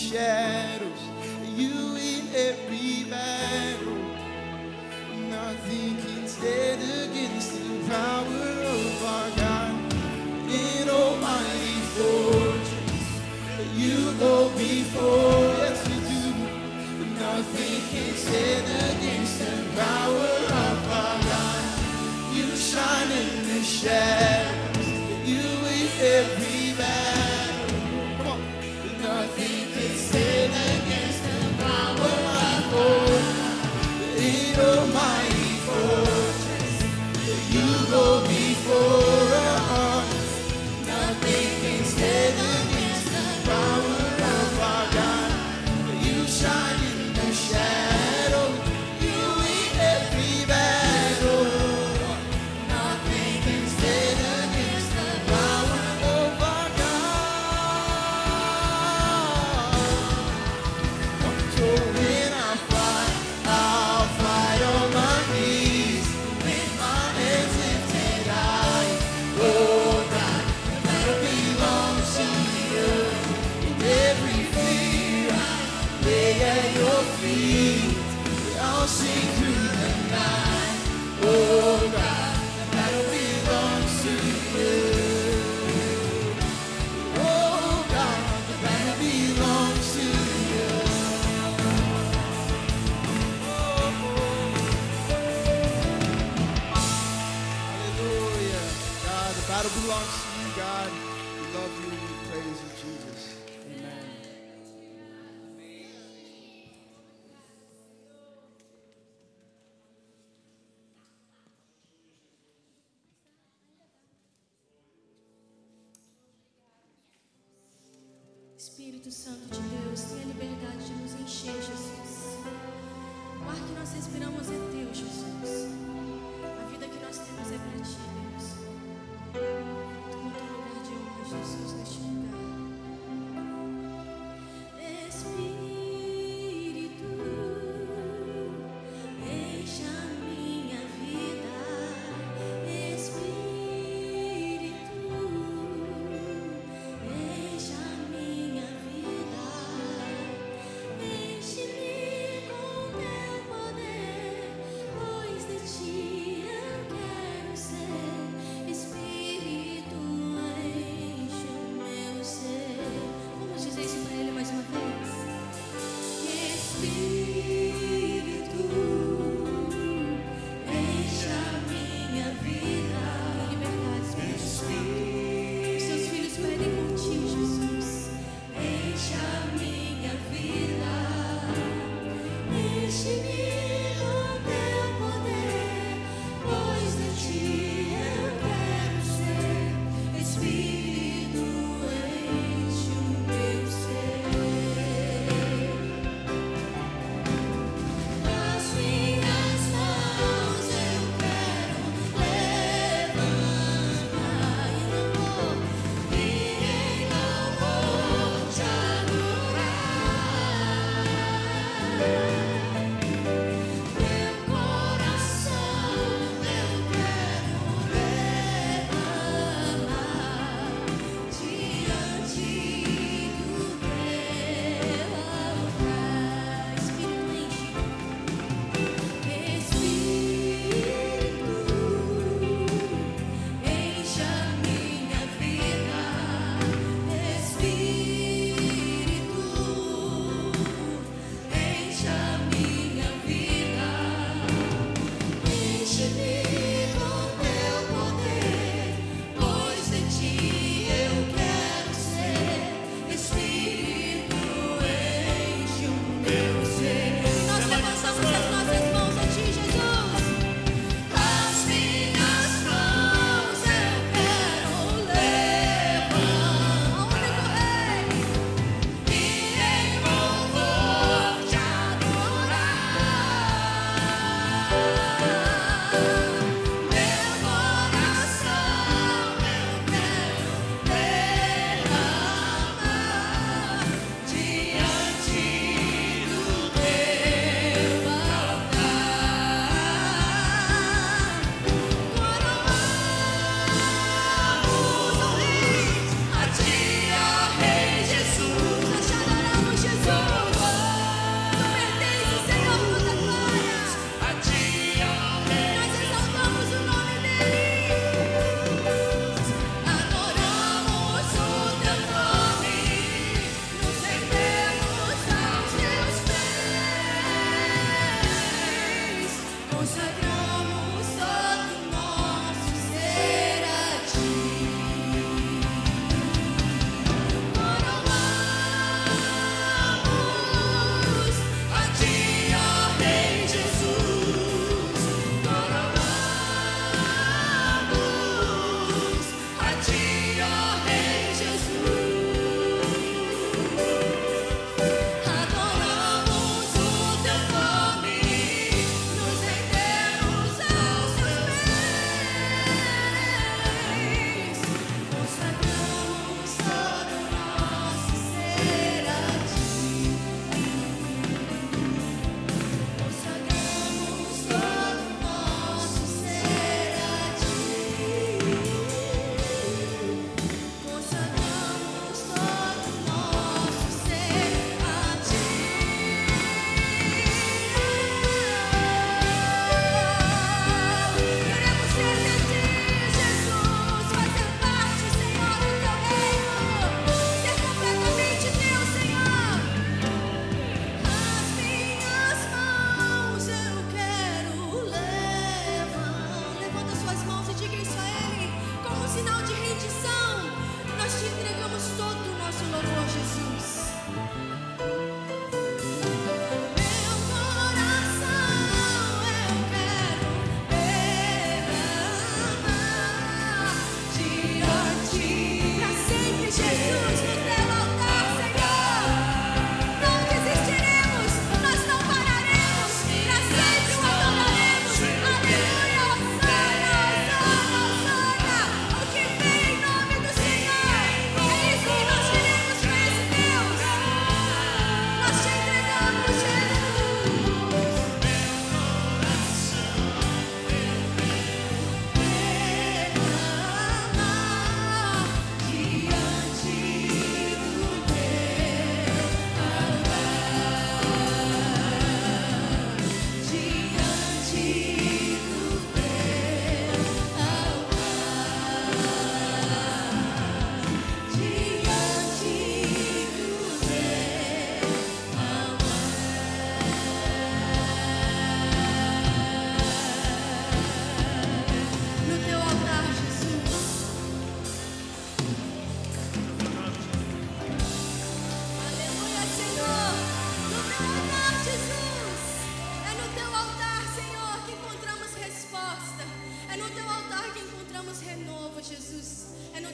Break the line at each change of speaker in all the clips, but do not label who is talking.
shadows. You in every battle. Nothing can stand against the power of our God. In almighty fortress, you go before. Yes, you do. Nothing can stand against the power of our God. You shine in the shadows. You in every battle. Come on. Nothing can stand against the power of God. In almighty fortress, you go before us. Nothing can stand against the power of our God. You shine in the shadow. You in every battle. Nothing can stand against the power of our God. So when I fight, I'll fight on my knees with my hands lifted high. Oh God, the battle belongs to you. In every fear, I lay at your feet. I'll sing through the night. Oh God, the battle belongs to you. Oh God, the battle belongs to you. Hallelujah. God, the battle belongs to you, God. We love you. We praise you, Jesus. Amen.
Espírito Santo de Deus, tenha liberdade de nos encher, Jesus. O ar que nós respiramos é teu, Jesus. A vida que nós temos é para ti, Deus. Toma teu lugar de honra, Jesus, neste lugar. Espírito, enche a minha vida. Espírito, enche a minha vida. Enche-me com teu poder, pois de ti eu quero ser.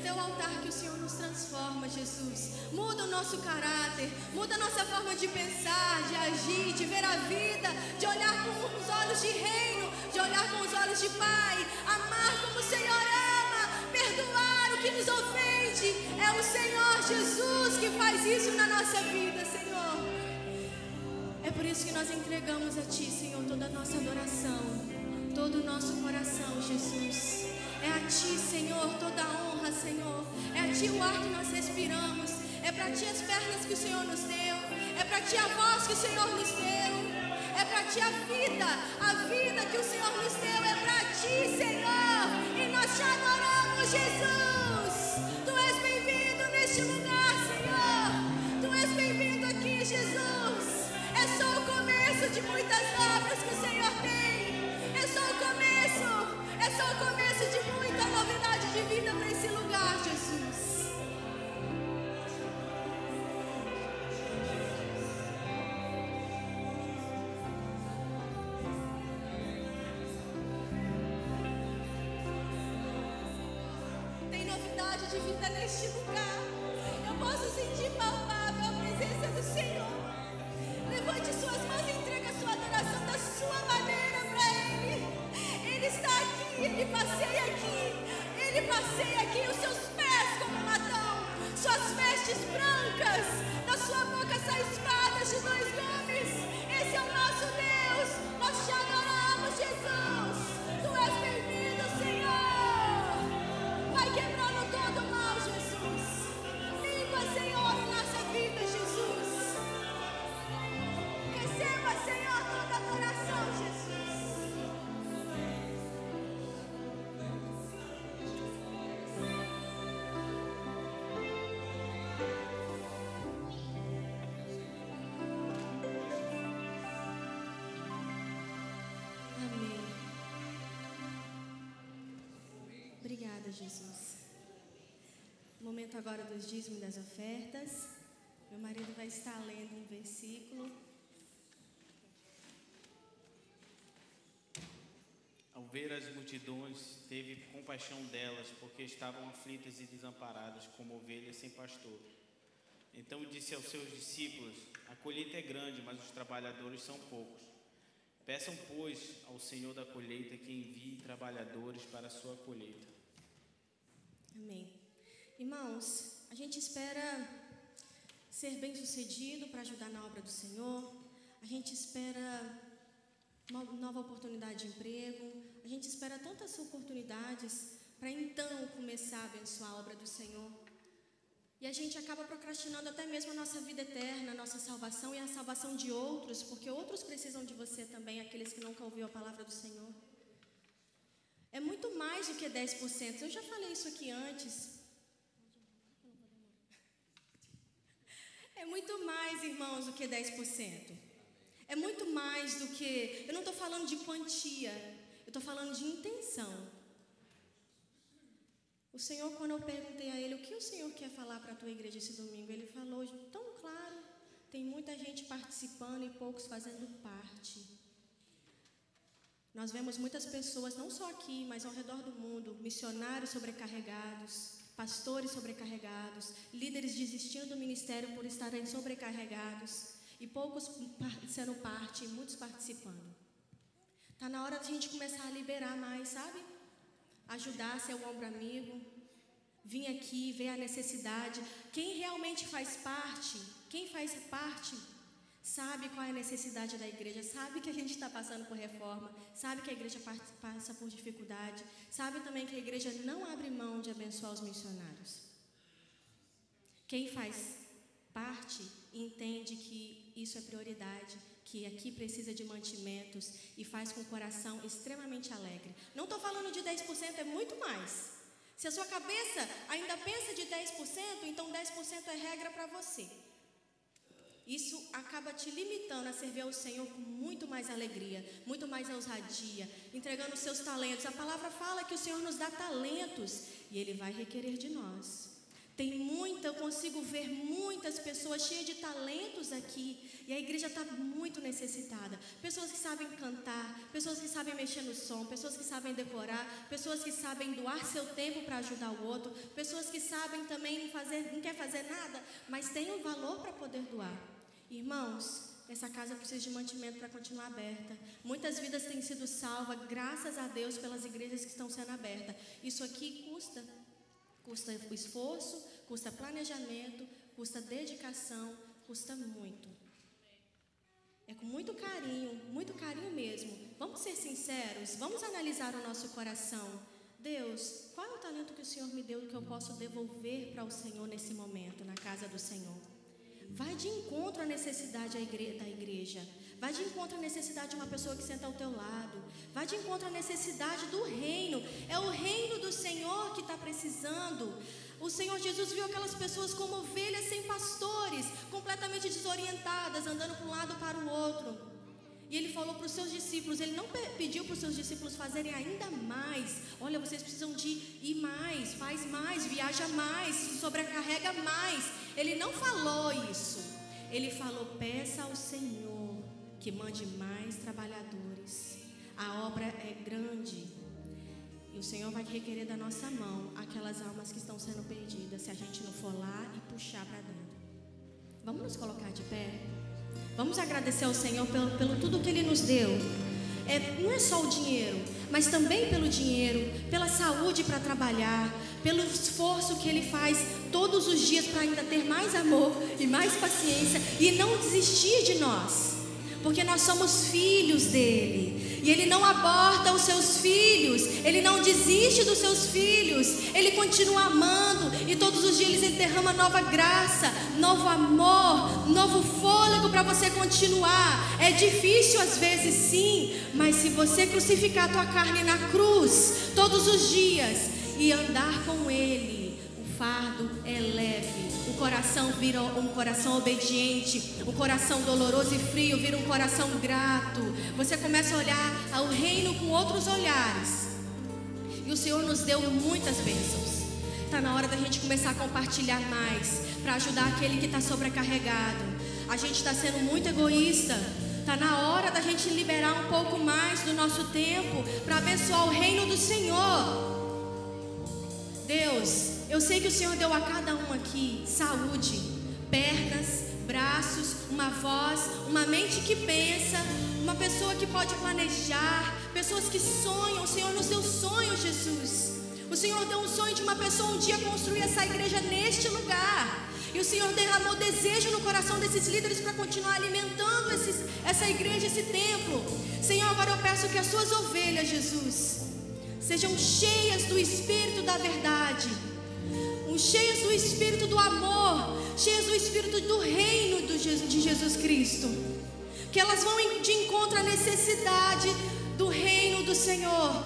até o altar que o Senhor nos transforma, Jesus. Muda o nosso caráter, muda a nossa forma de pensar, de agir, de ver a vida, de olhar com os olhos de reino, de olhar com os olhos de Pai, amar como o Senhor ama, perdoar o que nos ofende. É o Senhor Jesus que faz isso na nossa vida, Senhor. É por isso que nós entregamos a Ti, Senhor, toda a nossa adoração, todo o nosso coração, Jesus. É a Ti, Senhor, toda a honra, Senhor. É a Ti o ar que nós respiramos. É para Ti as pernas que o Senhor nos deu. É para Ti a voz que o Senhor nos deu. É para Ti a vida que o Senhor nos deu. É para Ti, Senhor. E nós Te adoramos, Jesus. Tu és bem-vindo neste lugar, Senhor. Tu és bem-vindo aqui, Jesus. É só o começo de muitas obras que o Senhor tem. É só o começo. É só o começo de muita novidade de vida para esse lugar, Jesus. Tem novidade de vida neste lugar. Eu posso sentir palpável a presença do Senhor. Levante suas mãos e entregue a sua adoração da sua maneira para Ele. Ele está aqui, Ele passeia aqui. Ele passeia aqui, os seus pés como um latão, suas vestes brancas, da sua boca saem espadas de 2 gumes. Esse é o nosso Deus. Nós Te adoramos, Jesus. Tu és bem-vindo, Senhor. Vai quebrando todo o mal, Jesus. Limpa, Senhor, a nossa vida, Jesus. Receba, Senhor, toda a adoração, Jesus. Amém. Obrigada, Jesus. Momento agora dos dízimos e das ofertas. Meu marido vai estar lendo um versículo.
Ao ver as multidões, teve compaixão delas, porque estavam aflitas e desamparadas, como ovelhas sem pastor. Então disse aos seus discípulos: a colheita é grande, mas os trabalhadores são poucos. Peçam, pois, ao Senhor da colheita que envie trabalhadores para a sua colheita.
Amém. Irmãos, a gente espera ser bem-sucedido para ajudar na obra do Senhor. A gente espera uma nova oportunidade de emprego. A gente espera tantas oportunidades para então começar a abençoar a obra do Senhor. E a gente acaba procrastinando até mesmo a nossa vida eterna, a nossa salvação e a salvação de outros, porque outros precisam de você também, aqueles que nunca ouviram a palavra do Senhor. É muito mais do que 10%. Eu já falei isso aqui antes. É muito mais, irmãos, do que 10%. É muito mais do que... Eu não estou falando de quantia, eu estou falando de intenção. O Senhor, quando eu perguntei a Ele, o que o Senhor quer falar para a tua igreja esse domingo? Ele falou tão claro, tem muita gente participando e poucos fazendo parte. Nós vemos muitas pessoas, não só aqui, mas ao redor do mundo, missionários sobrecarregados, pastores sobrecarregados, líderes desistindo do ministério por estarem sobrecarregados, e poucos sendo parte, e muitos participando. Está na hora de a gente começar a liberar mais, sabe? Ajudar, ser o ombro amigo, vir aqui, ver a necessidade. Quem realmente faz parte, sabe qual é a necessidade da igreja, sabe que a gente está passando por reforma, sabe que a igreja passa por dificuldade, sabe também que a igreja não abre mão de abençoar os missionários. Quem faz parte entende que isso é prioridade, que aqui precisa de mantimentos e faz com o coração extremamente alegre. Não estou falando de 10%, é muito mais. Se a sua cabeça ainda pensa de 10%, então 10% é regra para você. Isso acaba te limitando a servir ao Senhor com muito mais alegria, muito mais ousadia, entregando os seus talentos. A palavra fala que o Senhor nos dá talentos e Ele vai requerer de nós. Eu consigo ver muitas pessoas cheias de talentos aqui. E a igreja está muito necessitada. Pessoas que sabem cantar, pessoas que sabem mexer no som, pessoas que sabem decorar, pessoas que sabem doar seu tempo para ajudar o outro, pessoas que sabem também não quer fazer nada, mas tem um valor para poder doar. Irmãos, essa casa precisa de mantimento para continuar aberta. Muitas vidas têm sido salvas, graças a Deus, pelas igrejas que estão sendo abertas. Isso aqui custa esforço, custa planejamento, custa dedicação, custa muito. É com muito carinho mesmo. Vamos ser sinceros, vamos analisar o nosso coração. Deus, qual é o talento que o Senhor me deu que eu posso devolver para o Senhor nesse momento, na casa do Senhor? Vai de encontro à necessidade da igreja. Vai de encontro à necessidade de uma pessoa que senta ao teu lado. Vai de encontro à necessidade do reino. É o reino do Senhor que está precisando. O Senhor Jesus viu aquelas pessoas como ovelhas sem pastores, completamente desorientadas, andando para um lado para o outro. E Ele falou para os seus discípulos, Ele não pediu para os seus discípulos fazerem ainda mais. Olha, vocês precisam de ir mais, faz mais, viaja mais, sobrecarrega mais. Ele não falou isso. Ele falou, peça ao Senhor que mande mais trabalhadores. A obra é grande. E o Senhor vai requerer da nossa mão aquelas almas que estão sendo perdidas, se a gente não for lá e puxar para dentro. Vamos nos colocar de pé? Vamos agradecer ao Senhor pelo tudo que Ele nos deu. Não é só o dinheiro, mas também pelo dinheiro, pela saúde para trabalhar, pelo esforço que Ele faz todos os dias para ainda ter mais amor e mais paciência e não desistir de nós, porque nós somos filhos dEle. E Ele não aborta os seus filhos, Ele não desiste dos seus filhos, Ele continua amando. E todos os dias Ele derrama nova graça, novo amor, novo fôlego para você continuar. É difícil às vezes sim, mas se você crucificar a tua carne na cruz todos os dias e andar com Ele, o fardo é leve. O coração vira um coração obediente, um coração doloroso e frio vira um coração grato. Você começa a olhar ao reino com outros olhares. E o Senhor nos deu muitas bênçãos. Está na hora da gente começar a compartilhar mais, para ajudar aquele que está sobrecarregado. A gente está sendo muito egoísta. Está na hora da gente liberar um pouco mais do nosso tempo para abençoar o reino do Senhor. Deus, eu sei que o Senhor deu a cada um aqui saúde, pernas, braços, uma voz, uma mente que pensa, uma pessoa que pode planejar, pessoas que sonham. O Senhor nos deu sonhos, Jesus. O Senhor deu um sonho de uma pessoa um dia construir essa igreja neste lugar. E o Senhor derramou desejo no coração desses líderes para continuar alimentando essa igreja, esse templo. Senhor, agora eu peço que as suas ovelhas, Jesus, sejam cheias do Espírito da verdade, cheias do Espírito do amor, cheias do Espírito do reino de Jesus Cristo. Que elas vão de encontro à necessidade do reino do Senhor.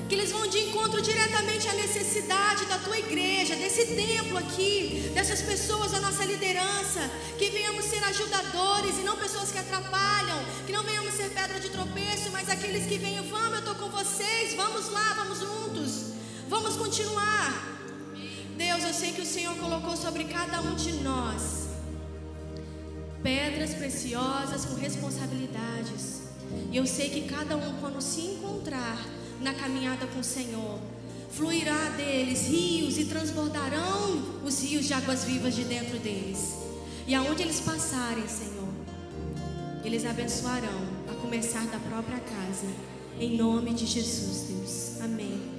Que eles vão de encontro diretamente à necessidade da tua igreja, desse templo aqui, dessas pessoas, da nossa liderança. Que venhamos ser ajudadores e não pessoas que atrapalham. Que não venhamos ser pedra de tropeço, mas aqueles que venham, vamos, eu estou com vocês, vamos lá, vamos juntos, vamos continuar. Deus, eu sei que o Senhor colocou sobre cada um de nós pedras preciosas com responsabilidades. E eu sei que cada um, quando se encontrar na caminhada com o Senhor, fluirá deles rios e transbordarão os rios de águas vivas de dentro deles. E aonde eles passarem, Senhor, eles abençoarão, a começar da própria casa. Em nome de Jesus, Deus. Amém.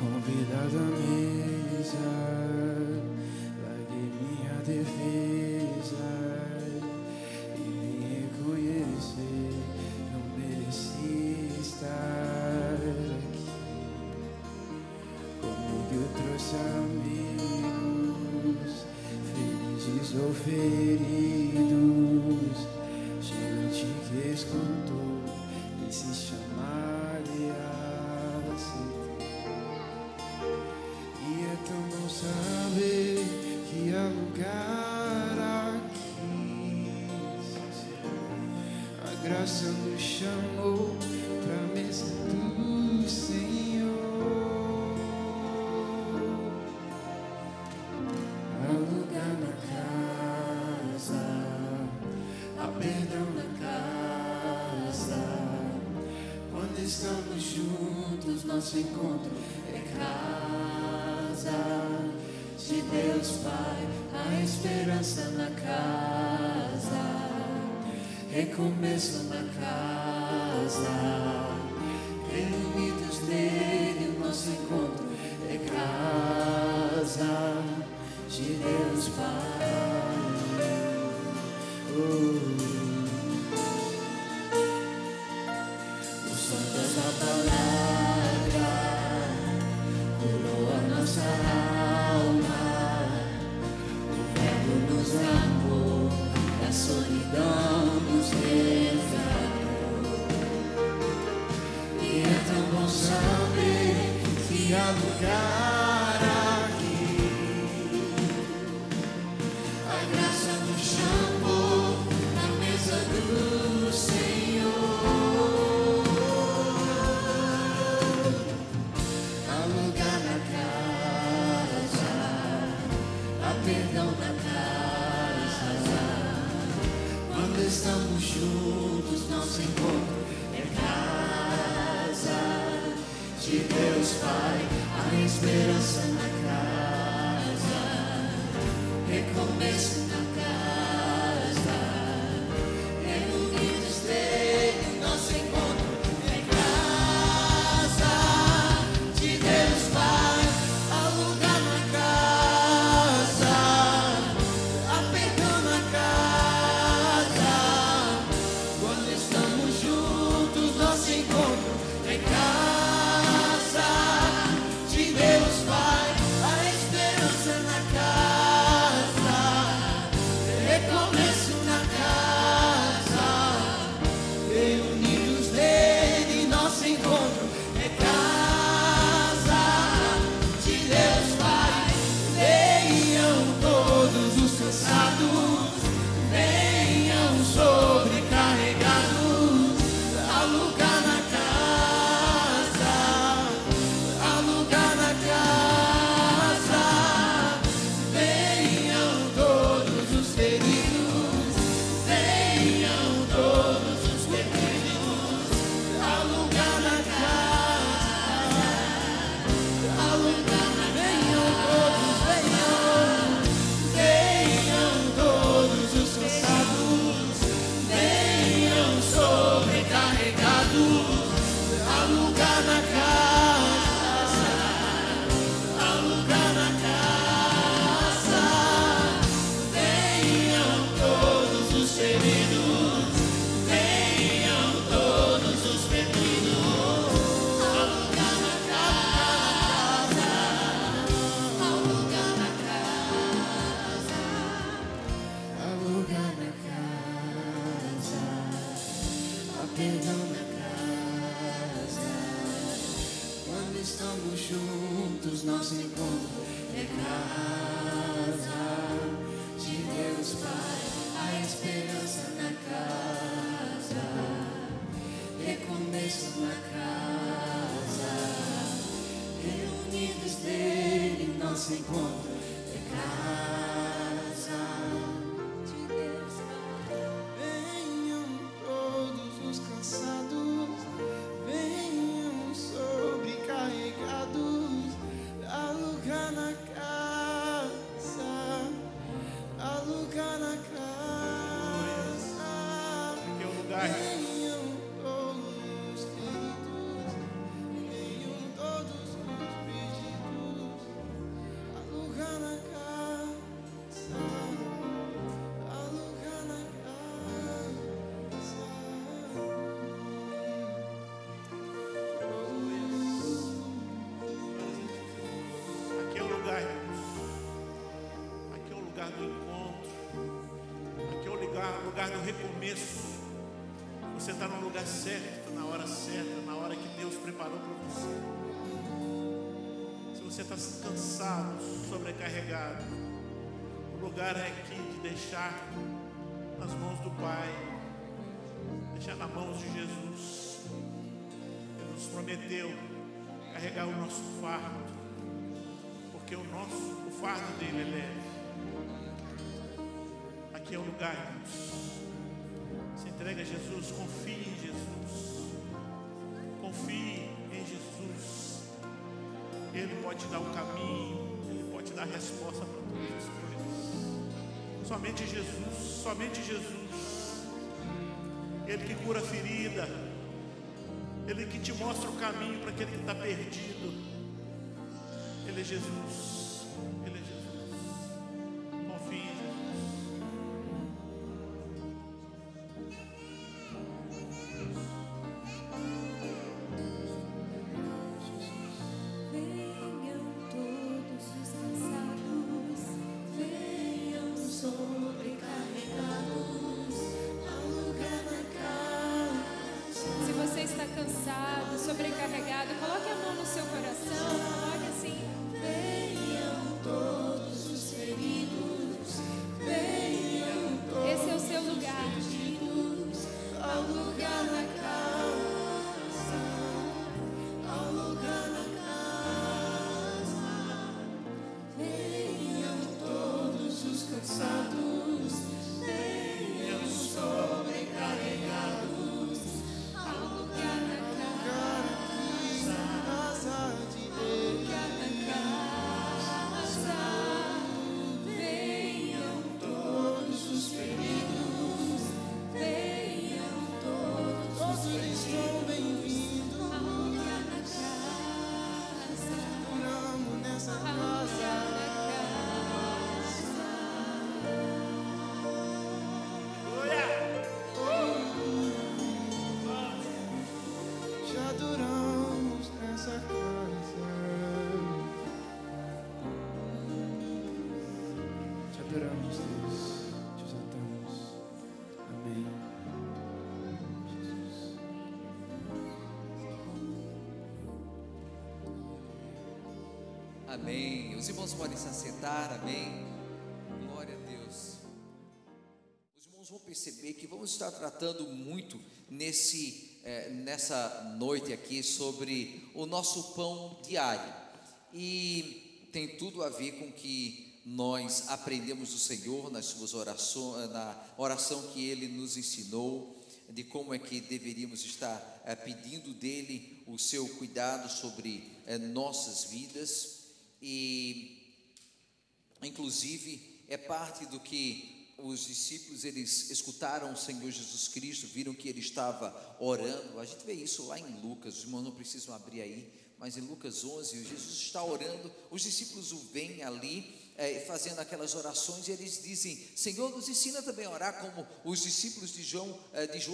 Convidado à mesa, larguei minha defesa e vim reconhecer, não mereci estar aqui. Comigo eu trouxe amigos, felizes ou feridos, gente que escutou e se chamar e aceitar. E é tão bom saber que há lugar juntos, nosso encontro é casa de Deus Pai, a esperança na casa, recomeço na casa, reunidos nele, nosso encontro é casa de Deus Pai. O som da sua palavra curou a nossa alma, o Verbo nos amou, da solidão nos resgatou. E é tão bom saber que há lugar aqui, a graça nos chamou na mesa do Senhor. Há lugar na casa, há perdão na casa. Quando estamos juntos, nosso encontro é casa de Deus Pai, a esperança na casa, recomeço na casa, reunidos nele, nosso encontro é casa de Deus Pai. Há lugar na casa, há perdão na casa. Quando estamos juntos, nosso encontro é casa de Deus Pai, a esperança na casa, recomeço na casa, reunidos nele, nosso encontro é casa de Deus Pai. Venham todos os cansados, venham sobrecarregados, há lugar na casa, há lugar na casa. Venham todos os feridos, venham todos os perdidos, há lugar na casa, há lugar na casa. Venham todos os cansados, venham sobrecarregados, há lugar na casa, há lugar na casa. Venham todos os feridos, venham todos os perdidos, há lugar na casa, há lugar na casa, há lugar na casa, há perdão na casa. Quando estamos juntos, nosso encontro é casa de Deus Pai, a esperança na casa, recomeço na casa, reunidos nele, nosso encontro é casa de Deus Pai. Venham todos os cansados, venham sobrecarregados, há lugar na casa, há lugar na casa.
Aqui é o lugar.
Venham todos os feridos, venham todos os perdidos, há lugar na casa, há lugar na casa.
Aqui é o lugar, irmãos. Aqui é o lugar do encontro. Aqui é o lugar do recomeço. Você está no lugar certo, na hora certa, na hora que Deus preparou para você. Se você está cansado, sobrecarregado, o lugar é aqui de deixar nas mãos do Pai, deixar nas mãos de Jesus. Ele nos prometeu carregar o nosso fardo, porque o fardo dele é leve. Aqui é o lugar, irmãos. Se entrega a Jesus, confie em Jesus, confie
Ele pode dar o caminho, Ele pode dar a resposta para todas as coisas. Somente Jesus, somente Jesus. Ele que cura a ferida, Ele que te mostra o caminho para aquele que está perdido. Ele é Jesus, Ele é Jesus. Confie em
Venham todos os cansados, venham sobrecarregados ao lugar da casa.
Se você está cansado, sobrecarregado, coloque a mão no seu coração, coloque assim.
Venham todos os feridos, venham todos
Esse é o seu lugar.
perdidos ao lugar da casa, ao lugar da casa. Venham todos os cansados, venham sobrecarregados ao lugar da casa,
Casa de
ao lugar da casa. Venham todos os feridos, venham todos os
todos estão
perdidos
bem-vindos.
ao lugar da casa,
Oramos nessa
ao
casa.
lugar da casa.
Já adoramos nessa casa. Te adoramos, Deus. Te exaltamos. Amém. Jesus.
Amém. Os irmãos podem se assentar, amém. Glória a Deus. Os irmãos vão perceber que vamos estar tratando muito nessa noite aqui sobre o nosso pão diário. E tem tudo a ver com o que nós aprendemos do Senhor nas suas orações, na oração que Ele nos ensinou, de como é que deveríamos estar pedindo dEle o seu cuidado sobre nossas vidas. E inclusive é parte do que os discípulos, eles escutaram o Senhor Jesus Cristo, viram que Ele estava orando. A gente vê isso lá em Lucas, os irmãos não precisam abrir aí, mas em Lucas 11, Jesus está orando, os discípulos o veem ali, fazendo aquelas orações, e eles dizem: Senhor, nos ensina também a orar como os discípulos de João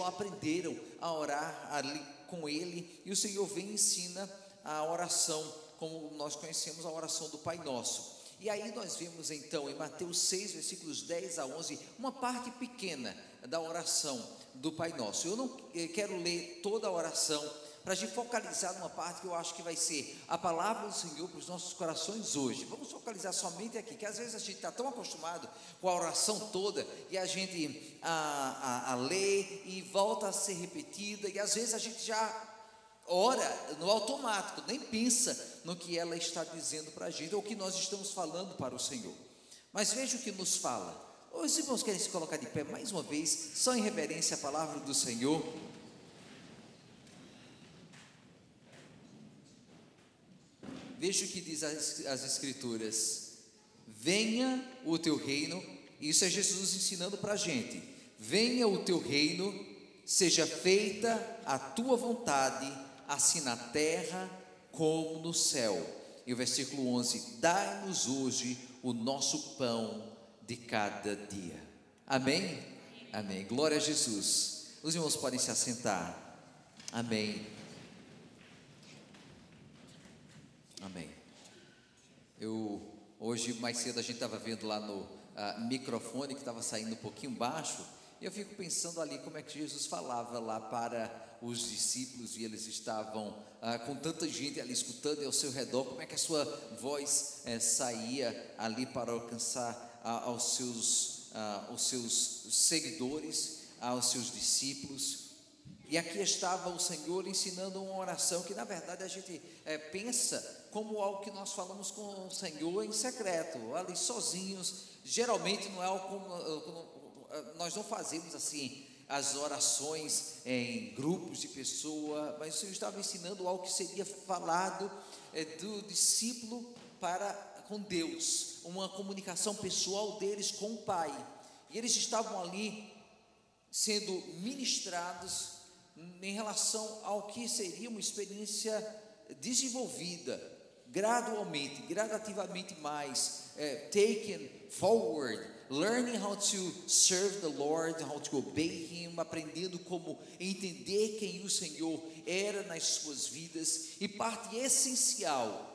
aprenderam a orar ali com Ele. E o Senhor vem e ensina a oração, como nós conhecemos a oração do Pai Nosso. E aí nós vemos então em Mateus 6, versículos 10 a 11, uma parte pequena da oração do Pai Nosso. Eu não quero ler toda a oração, para a gente focalizar numa parte que eu acho que vai ser a palavra do Senhor para os nossos corações hoje. Vamos focalizar somente aqui, que às vezes a gente está tão acostumado com a oração toda, e a gente a lê e volta a ser repetida, e às vezes a gente já ora no automático, nem pensa no que ela está dizendo para a gente, ou o que nós estamos falando para o Senhor. Mas veja o que nos fala. Os irmãos querem se colocar de pé mais uma vez, só em reverência à palavra do Senhor. Veja o que diz as Escrituras: venha o teu reino. Isso é Jesus ensinando para a gente: venha o teu reino, seja feita a tua vontade, assim na terra como no céu. E o versículo 11: dai-nos hoje o nosso pão de cada dia. Amém? Amém. Glória a Jesus. Os irmãos podem se assentar. Amém. Amém. Hoje mais cedo a gente estava vendo lá no microfone que estava saindo um pouquinho baixo, e eu fico pensando ali como é que Jesus falava lá para os discípulos, e eles estavam com tanta gente ali escutando ao seu redor, como é que a sua voz saía ali para alcançar aos seus seguidores, aos seus discípulos. E aqui estava o Senhor ensinando uma oração que na verdade a gente pensa como algo que nós falamos com o Senhor em secreto, ali sozinhos. Geralmente não é algo como nós não fazemos assim as orações em grupos de pessoa, mas o Senhor estava ensinando algo que seria falado do discípulo para com Deus, uma comunicação pessoal deles com o Pai. E eles estavam ali sendo ministrados em relação ao que seria uma experiência desenvolvida gradualmente, gradativamente mais, taken forward, learning how to serve the Lord, how to obey Him, aprendendo como entender quem o Senhor era nas suas vidas. E parte essencial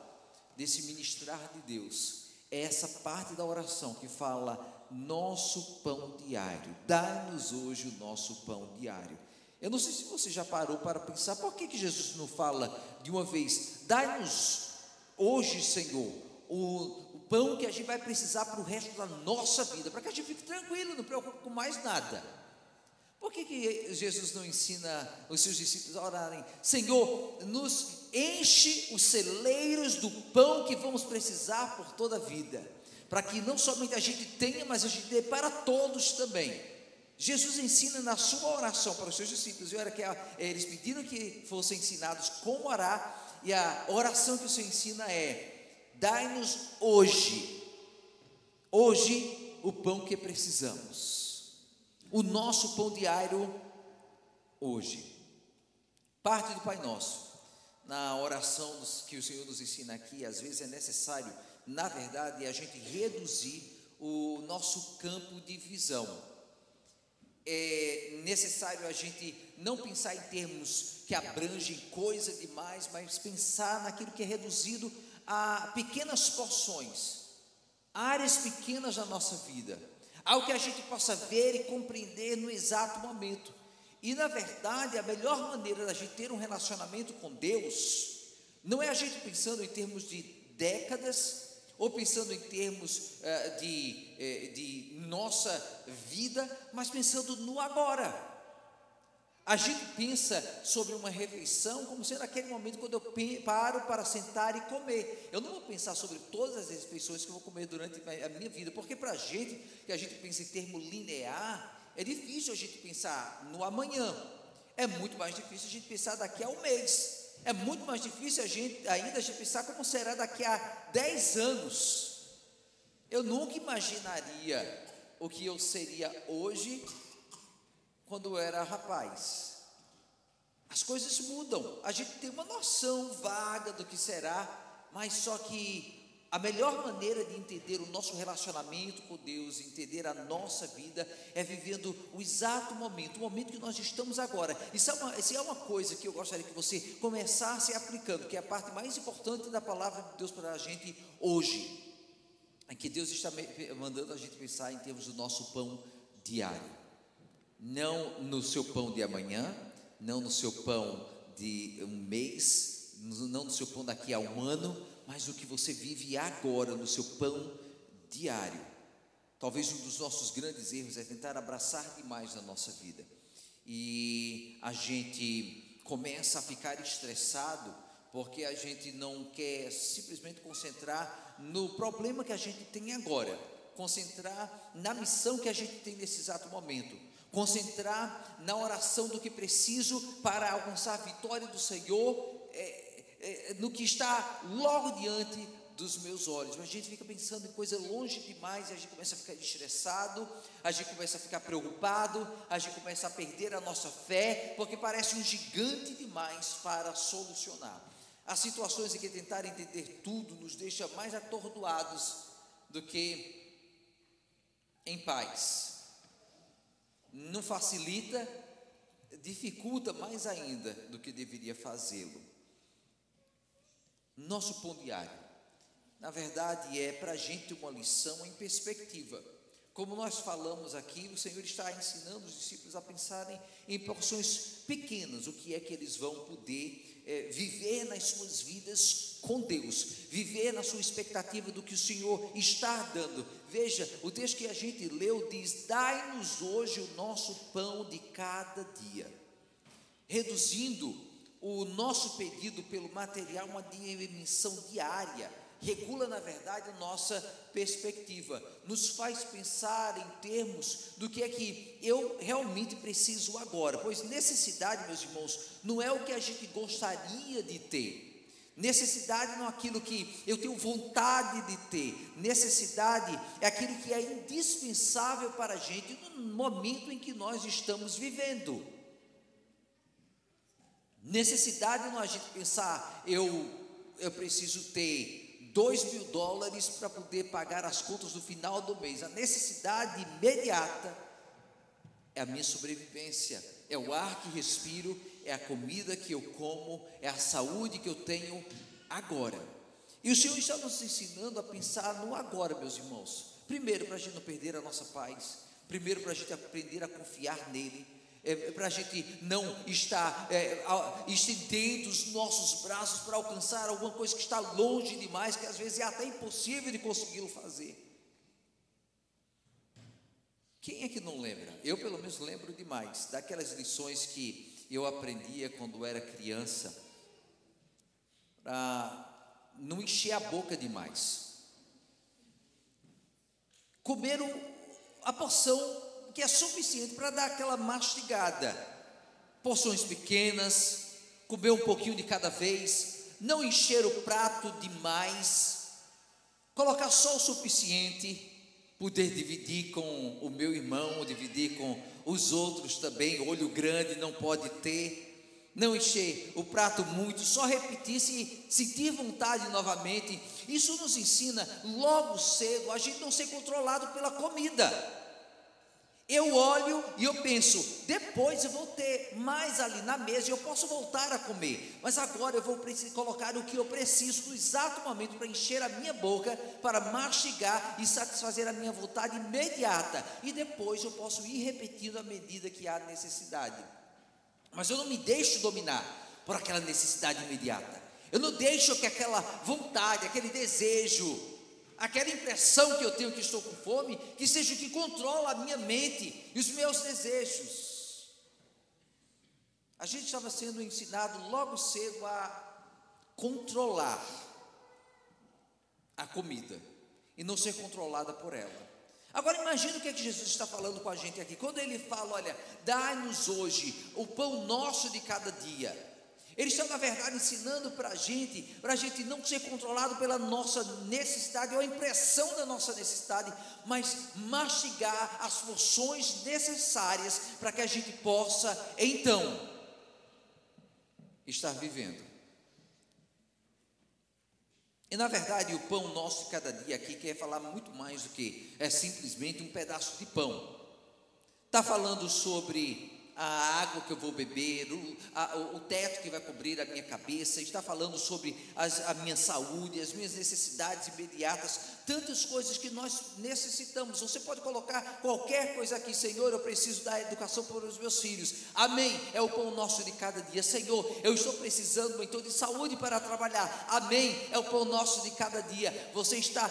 desse ministrar de Deus é essa parte da oração que fala: nosso pão diário, dai-nos hoje o nosso pão diário. Eu não sei se você já parou para pensar, por que Jesus não fala de uma vez: dai-nos hoje, Senhor, o pão que a gente vai precisar para o resto da nossa vida, para que a gente fique tranquilo, não preocupe com mais nada. Por que Jesus não ensina os seus discípulos a orarem: Senhor, nos enche os celeiros do pão que vamos precisar por toda a vida, para que não somente a gente tenha, mas a gente dê para todos também. Jesus ensina na sua oração para os seus discípulos, e era que eles pediram que fossem ensinados como orar, e a oração que o Senhor ensina é: dai-nos hoje o pão que precisamos, o nosso pão diário hoje. Parte do Pai Nosso, na oração que o Senhor nos ensina aqui, às vezes é necessário, na verdade, a gente reduzir o nosso campo de visão. É necessário a gente não pensar em termos que abrangem coisa demais, mas pensar naquilo que é reduzido a pequenas porções, áreas pequenas da nossa vida, algo que a gente possa ver e compreender no exato momento. E na verdade, a melhor maneira da gente ter um relacionamento com Deus não é a gente pensando em termos de décadas, ou pensando em termos de nossa vida, mas pensando no agora. A gente pensa sobre uma refeição como sendo aquele momento quando eu paro para sentar e comer. Eu não vou pensar sobre todas as refeições que eu vou comer durante a minha vida, porque para a gente, que a gente pensa em termo linear, é difícil a gente pensar no amanhã. É muito mais difícil a gente pensar daqui a um mês. É muito mais difícil a gente pensar como será daqui a 10 anos. Eu nunca imaginaria o que eu seria hoje quando eu era rapaz. As coisas mudam, a gente tem uma noção vaga do que será, mas só que a melhor maneira de entender o nosso relacionamento com Deus, entender a nossa vida, é vivendo o exato momento, o momento que nós estamos agora. Isso é uma coisa que eu gostaria que você começasse aplicando, que é a parte mais importante da palavra de Deus para a gente hoje, é que Deus está mandando a gente pensar em termos do nosso pão diário, não no seu pão de amanhã, não no seu pão de um mês, não no seu pão daqui a um ano, mas o que você vive agora, no seu pão diário. Talvez um dos nossos grandes erros é tentar abraçar demais na nossa vida, e a gente começa a ficar estressado, porque a gente não quer simplesmente concentrar no problema que a gente tem agora, concentrar na missão que a gente tem nesse exato momento, concentrar na oração do que preciso para alcançar a vitória do Senhor, no que está logo diante dos meus olhos. Mas a gente fica pensando em coisa longe demais, e a gente começa a ficar estressado, a gente começa a ficar preocupado, a gente começa a perder a nossa fé, porque parece um gigante demais para solucionar. Há situações em que tentar entender tudo nos deixa mais atordoados do que em paz. Não facilita, dificulta mais ainda do que deveria fazê-lo. Nosso pão diário, na verdade, é para a gente uma lição em perspectiva. Como nós falamos aqui, o Senhor está ensinando os discípulos a pensarem em porções pequenas, o que é que eles vão poder viver nas suas vidas com Deus, viver na sua expectativa do que o Senhor está dando. Veja, o texto que a gente leu diz: dai-nos hoje o nosso pão de cada dia, reduzindo o nosso pedido pelo material uma dimensão diária, regula, na verdade, a nossa perspectiva, nos faz pensar em termos do que é que eu realmente preciso agora, pois necessidade, meus irmãos, não é o que a gente gostaria de ter. Necessidade não é aquilo que eu tenho vontade de ter. Necessidade é aquilo que é indispensável para a gente no momento em que nós estamos vivendo. Necessidade não é a gente pensar, eu preciso ter $2.000 para poder pagar as contas no final do mês. A necessidade imediata é a minha sobrevivência, é o ar que respiro, é a comida que eu como, é a saúde que eu tenho agora. E o Senhor está nos ensinando a pensar no agora, meus irmãos. Primeiro, para a gente não perder a nossa paz. Primeiro, para a gente aprender a confiar nele. Para a gente não estar estendendo os nossos braços para alcançar alguma coisa que está longe demais, que às vezes é até impossível de consegui-lo fazer. Quem é que não lembra? Eu pelo menos lembro demais daquelas lições que eu aprendia quando era criança, para não encher a boca demais. Comer a porção que é suficiente para dar aquela mastigada. Porções pequenas, comer um pouquinho de cada vez, não encher o prato demais, colocar só o suficiente, poder dividir com o meu irmão, dividir com os outros também. Olho grande não pode ter, não encher o prato muito, só repetir se sentir vontade novamente. Isso nos ensina logo cedo a gente não ser controlado pela comida. Eu olho e eu penso, depois eu vou ter mais ali na mesa e eu posso voltar a comer, mas agora eu vou colocar o que eu preciso no exato momento para encher a minha boca, para mastigar e satisfazer a minha vontade imediata, e depois eu posso ir repetindo à medida que há necessidade. Mas eu não me deixo dominar por aquela necessidade imediata. Eu não deixo que aquela vontade, aquele desejo, aquela impressão que eu tenho que estou com fome, que seja o que controla a minha mente e os meus desejos. A gente estava sendo ensinado logo cedo a controlar a comida e não ser controlada por ela. Agora imagina o que é que Jesus está falando com a gente aqui. Quando ele fala, olha, dai-nos hoje o pão nosso de cada dia. Ele está, na verdade, ensinando para a gente não ser controlado pela nossa necessidade ou a impressão da nossa necessidade, mas mastigar as porções necessárias para que a gente possa, então, estar vivendo. E, na verdade, o pão nosso de cada dia aqui quer falar muito mais do que simplesmente um pedaço de pão. Está falando sobre a água que eu vou beber, o teto que vai cobrir a minha cabeça, está falando sobre a minha saúde, as minhas necessidades imediatas, tantas coisas que nós necessitamos. Você pode colocar qualquer coisa aqui, Senhor, eu preciso dar educação para os meus filhos, amém, é o pão nosso de cada dia. Senhor, eu estou precisando então de saúde para trabalhar, amém, é o pão nosso de cada dia. Você está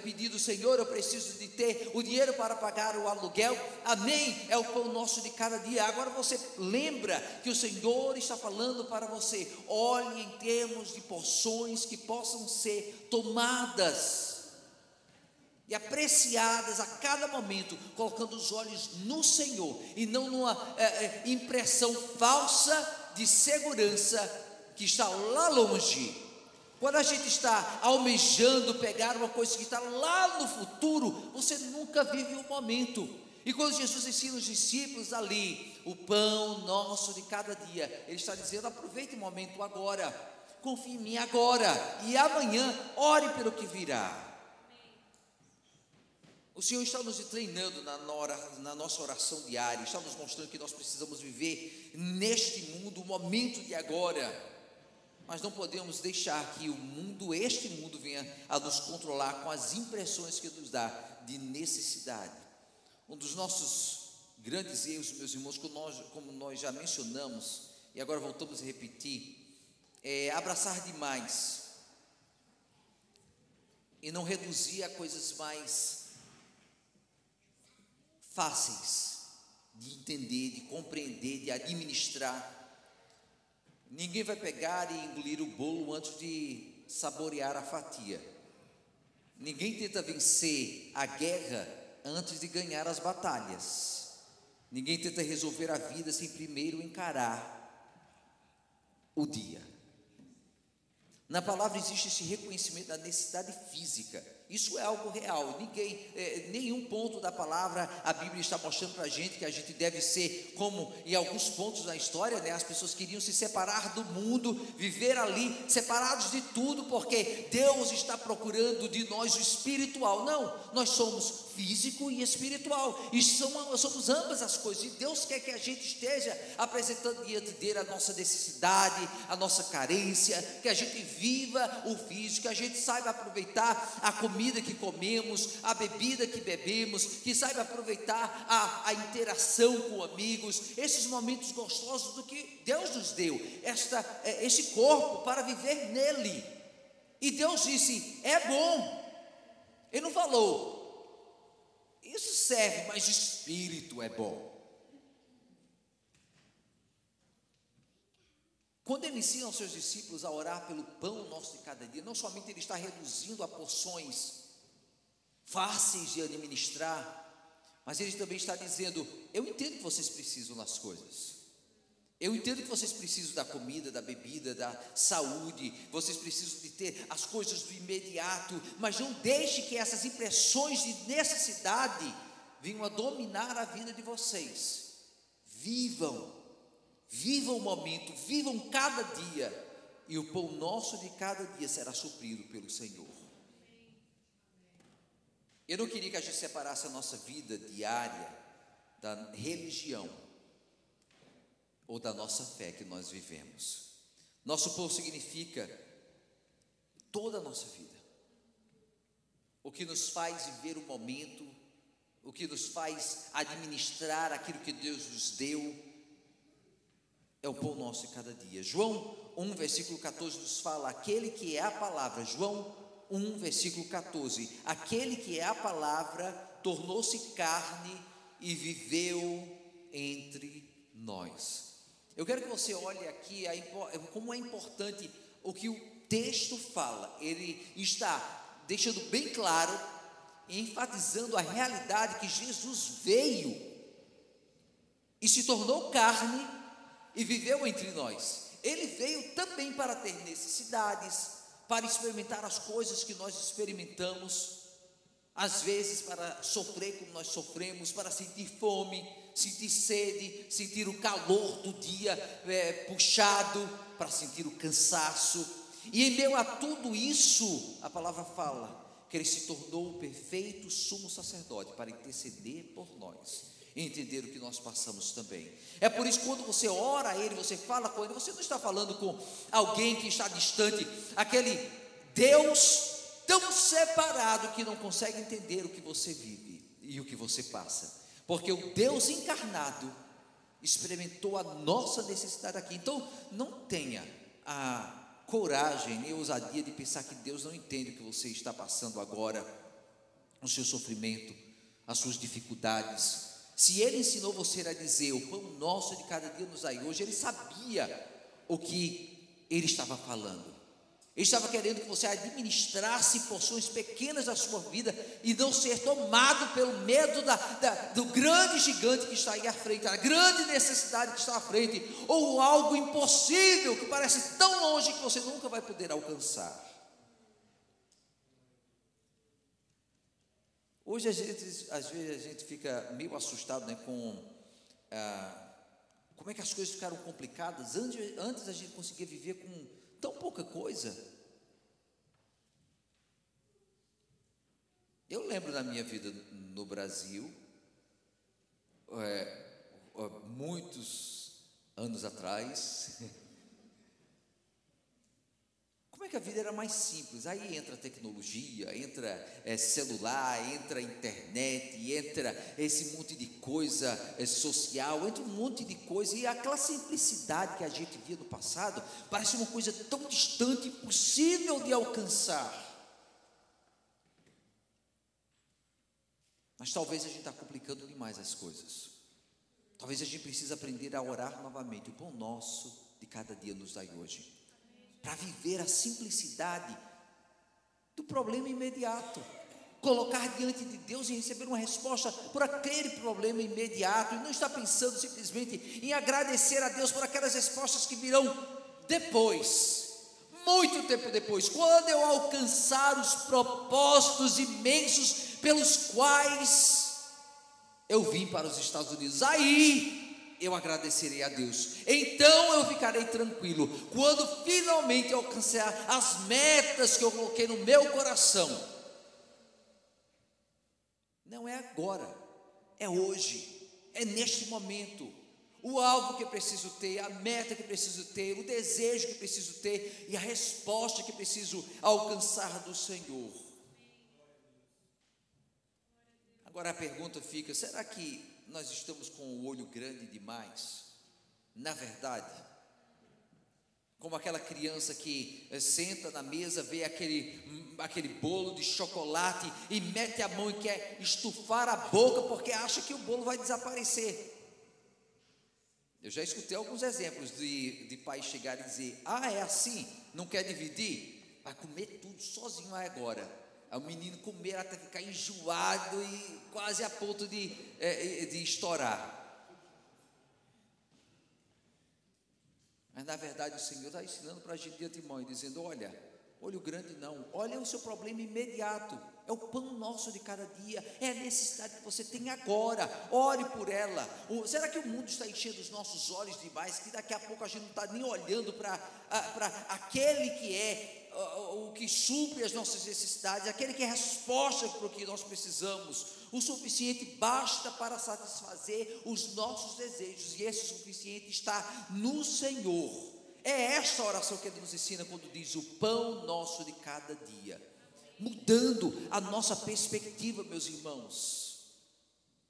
pedindo, Senhor, eu preciso de ter o dinheiro para pagar o aluguel, amém, é o pão nosso de cada dia. Agora você lembra que o Senhor está falando para você, olhe em termos de porções que possam ser tomadas e apreciadas a cada momento, colocando os olhos no Senhor e não numa impressão falsa de segurança que está lá longe. Quando a gente está almejando pegar uma coisa que está lá no futuro, você nunca vive o momento. E quando Jesus ensina os discípulos ali, o pão nosso de cada dia, ele está dizendo, aproveite o momento agora, confie em mim agora, e amanhã ore pelo que virá. O Senhor está nos treinando na nossa oração diária, está nos mostrando que nós precisamos viver neste mundo, o momento de agora, mas não podemos deixar que este mundo venha a nos controlar com as impressões que nos dá de necessidade. Um dos nossos grandes erros, meus irmãos, como nós já mencionamos, e agora voltamos a repetir, é abraçar demais e não reduzir a coisas mais fáceis de entender, de compreender, de administrar. Ninguém vai pegar e engolir o bolo antes de saborear a fatia. Ninguém tenta vencer a guerra antes de ganhar as batalhas. Ninguém tenta resolver a vida sem primeiro encarar o dia. Na palavra existe esse reconhecimento da necessidade física. Isso é algo real. Nenhum ponto da palavra a Bíblia está mostrando para a gente que a gente deve ser como em alguns pontos da história, né? As pessoas queriam se separar do mundo, viver ali separados de tudo, porque Deus está procurando de nós o espiritual. Não, nós somos físico e espiritual, e somos ambas as coisas, e Deus quer que a gente esteja apresentando diante dele a nossa necessidade, a nossa carência, que a gente viva o físico, que a gente saiba aproveitar a comida que comemos, a bebida que bebemos, que saiba aproveitar a interação com amigos, esses momentos gostosos do que Deus nos deu, esse corpo para viver nele. E Deus disse, é bom. Ele não falou, isso serve, mas o espírito é bom. Quando ele ensina aos seus discípulos a orar pelo pão nosso de cada dia, não somente ele está reduzindo a porções fáceis de administrar, mas ele também está dizendo, eu entendo que vocês precisam das coisas, eu entendo que vocês precisam da comida, da bebida, da saúde, vocês precisam de ter as coisas do imediato, mas não deixe que essas impressões de necessidade venham a dominar a vida de vocês. Vivam o momento, vivam cada dia, e o pão nosso de cada dia será suprido pelo Senhor. Eu não queria que a gente separasse a nossa vida diária da religião ou da nossa fé que nós vivemos. Nosso pão significa toda a nossa vida, o que nos faz viver o momento, o que nos faz administrar aquilo que Deus nos deu, é o pão nosso de cada dia. João 1, versículo 14 nos fala, aquele que é a palavra, João 1, versículo 14, aquele que é a palavra tornou-se carne e viveu entre nós. Eu quero que você olhe aqui como é importante o que o texto fala. Ele está deixando bem claro, enfatizando a realidade que Jesus veio e se tornou carne e viveu entre nós. Ele veio também para ter necessidades, para experimentar as coisas que nós experimentamos, às vezes para sofrer como nós sofremos, para sentir fome, sentir sede, sentir o calor do dia puxado, para sentir o cansaço. E em meio a tudo isso, a palavra fala que ele se tornou o perfeito sumo sacerdote para interceder por nós e entender o que nós passamos também. É por isso que quando você ora a ele, você fala com ele, você não está falando com alguém que está distante, aquele Deus tão separado que não consegue entender o que você vive e o que você passa, porque o Deus encarnado experimentou a nossa necessidade aqui. Então não tenha a coragem nem a ousadia de pensar que Deus não entende o que você está passando agora, o seu sofrimento, as suas dificuldades. Se ele ensinou você a dizer, o pão nosso de cada dia nos dai hoje, ele sabia o que ele estava falando. Ele estava querendo que você administrasse porções pequenas da sua vida e não ser tomado pelo medo do grande gigante que está aí à frente, a grande necessidade que está à frente, ou algo impossível que parece tão longe que você nunca vai poder alcançar. Hoje às vezes a gente fica meio assustado, né, com como é que as coisas ficaram complicadas. Antes a gente conseguia viver com tão pouca coisa. Eu lembro da minha vida no Brasil, muitos anos atrás, como é que a vida era mais simples. Aí entra a tecnologia, entra celular, entra a internet, entra esse monte de coisa social, entra um monte de coisa, e aquela simplicidade que a gente via no passado parece uma coisa tão distante, impossível de alcançar. Mas talvez a gente está complicando demais as coisas. Talvez a gente precise aprender a orar novamente. O pão nosso de cada dia nos dai hoje. para viver a simplicidade do problema imediato. Colocar diante de Deus e receber uma resposta por aquele problema imediato, e não estar pensando simplesmente em agradecer a Deus por aquelas respostas que virão depois, muito tempo depois, quando eu alcançar os propósitos imensos pelos quais eu vim para os Estados Unidos. Aí eu agradecerei a Deus, então eu ficarei tranquilo, quando finalmente alcançar as metas que eu coloquei no meu coração. Não é agora, é hoje, é neste momento. O alvo que eu preciso ter, a meta que eu preciso ter, o desejo que eu preciso ter e a resposta que eu preciso alcançar do Senhor. Agora a pergunta fica: será que nós estamos com o olho grande demais? Na verdade, como aquela criança que senta na mesa, vê aquele bolo de chocolate e mete a mão e quer estufar a boca porque acha que o bolo vai desaparecer. Eu já escutei alguns exemplos de pais chegarem e dizer: ah, é assim? Não quer dividir? Vai comer tudo sozinho agora. Aí o menino comer até ficar enjoado e quase a ponto de estourar. Mas na verdade o Senhor está ensinando para a gente de antemão, dizendo: olha, olho grande não, olha o seu problema imediato, é o pão nosso de cada dia, é a necessidade que você tem agora, ore por ela. Será que o mundo está enchendo os nossos olhos demais, que daqui a pouco a gente não está nem olhando para aquele que é o que supre as nossas necessidades, aquele que é a resposta para o que nós precisamos, o suficiente basta para satisfazer os nossos desejos, e esse suficiente está no Senhor. É esta oração que Ele nos ensina quando diz: o pão nosso de cada dia, mudando a nossa perspectiva, meus irmãos.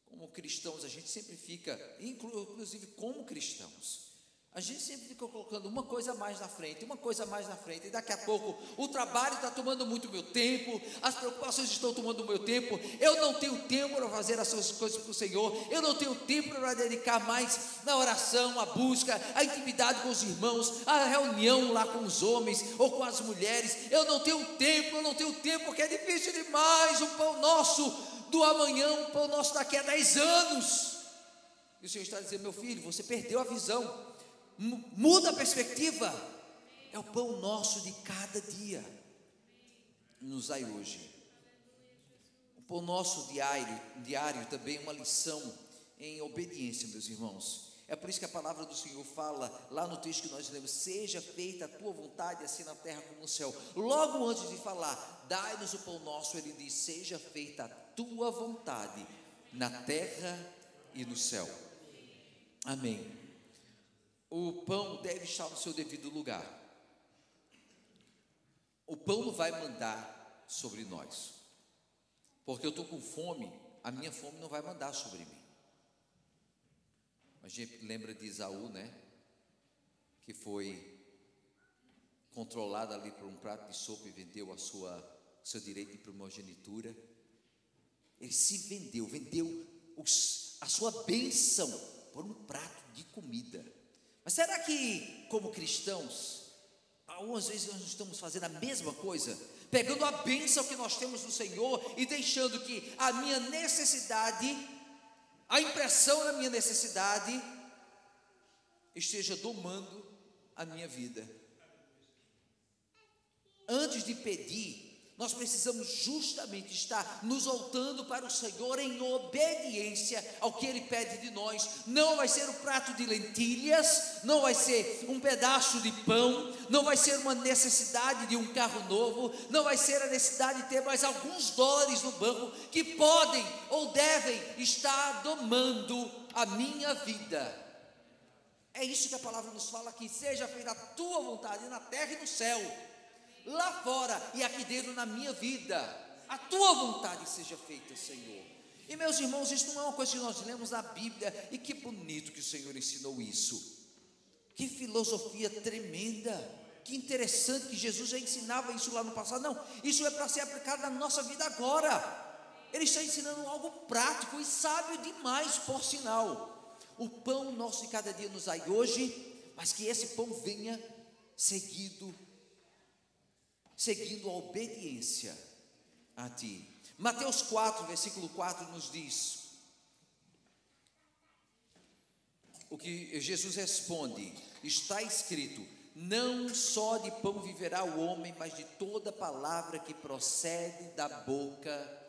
Como cristãos, a gente sempre fica, inclusive como cristãos, a gente sempre fica colocando uma coisa a mais na frente, e daqui a pouco o trabalho está tomando muito meu tempo, as preocupações estão tomando o meu tempo, eu não tenho tempo para fazer as coisas para o Senhor, eu não tenho tempo para dedicar mais na oração, à busca, à intimidade com os irmãos, à reunião lá com os homens ou com as mulheres. Eu não tenho tempo porque é difícil demais. O pão nosso do amanhã, o pão nosso daqui a 10 anos. E o Senhor está dizendo: meu filho, você perdeu a visão, muda a perspectiva. É o pão nosso de cada dia, nos dai hoje. O pão nosso diário também é uma lição em obediência, meus irmãos. É por isso que a palavra do Senhor fala lá no texto que nós lemos: seja feita a tua vontade, assim na terra como no céu. Logo antes de falar, dai-nos o pão nosso, Ele diz: seja feita a tua vontade na terra e no céu. Amém. O pão deve estar no seu devido lugar. O pão não vai mandar sobre nós, porque eu estou com fome, a minha fome não vai mandar sobre mim. A gente lembra de Esaú, né? Que foi controlado ali por um prato de sopa e vendeu seu direito de primogenitura. Ele se vendeu a sua bênção por um prato de comida. Mas será que, como cristãos, algumas vezes nós estamos fazendo a mesma coisa? Pegando a bênção que nós temos no Senhor e deixando que a minha necessidade, a impressão da minha necessidade, esteja domando a minha vida. Antes de pedir, nós precisamos justamente estar nos voltando para o Senhor em obediência ao que Ele pede de nós. Não vai ser um prato de lentilhas, não vai ser um pedaço de pão, não vai ser uma necessidade de um carro novo, não vai ser a necessidade de ter mais alguns dólares no banco que podem ou devem estar domando a minha vida. É isso que a palavra nos fala aqui: seja feita a tua vontade na terra e no céu, lá fora e aqui dentro na minha vida. A tua vontade seja feita, Senhor. E meus irmãos, isso não é uma coisa que nós lemos na Bíblia, e que bonito que o Senhor ensinou isso. Que filosofia tremenda, que interessante que Jesus já ensinava isso lá no passado. Não, isso é para ser aplicado na nossa vida agora. Ele está ensinando algo prático e sábio demais, por sinal. O pão nosso de cada dia nos dai hoje, mas que esse pão venha seguido seguindo a obediência a ti. Mateus 4, versículo 4 nos diz o que Jesus responde: está escrito, não só de pão viverá o homem, mas de toda palavra que procede da boca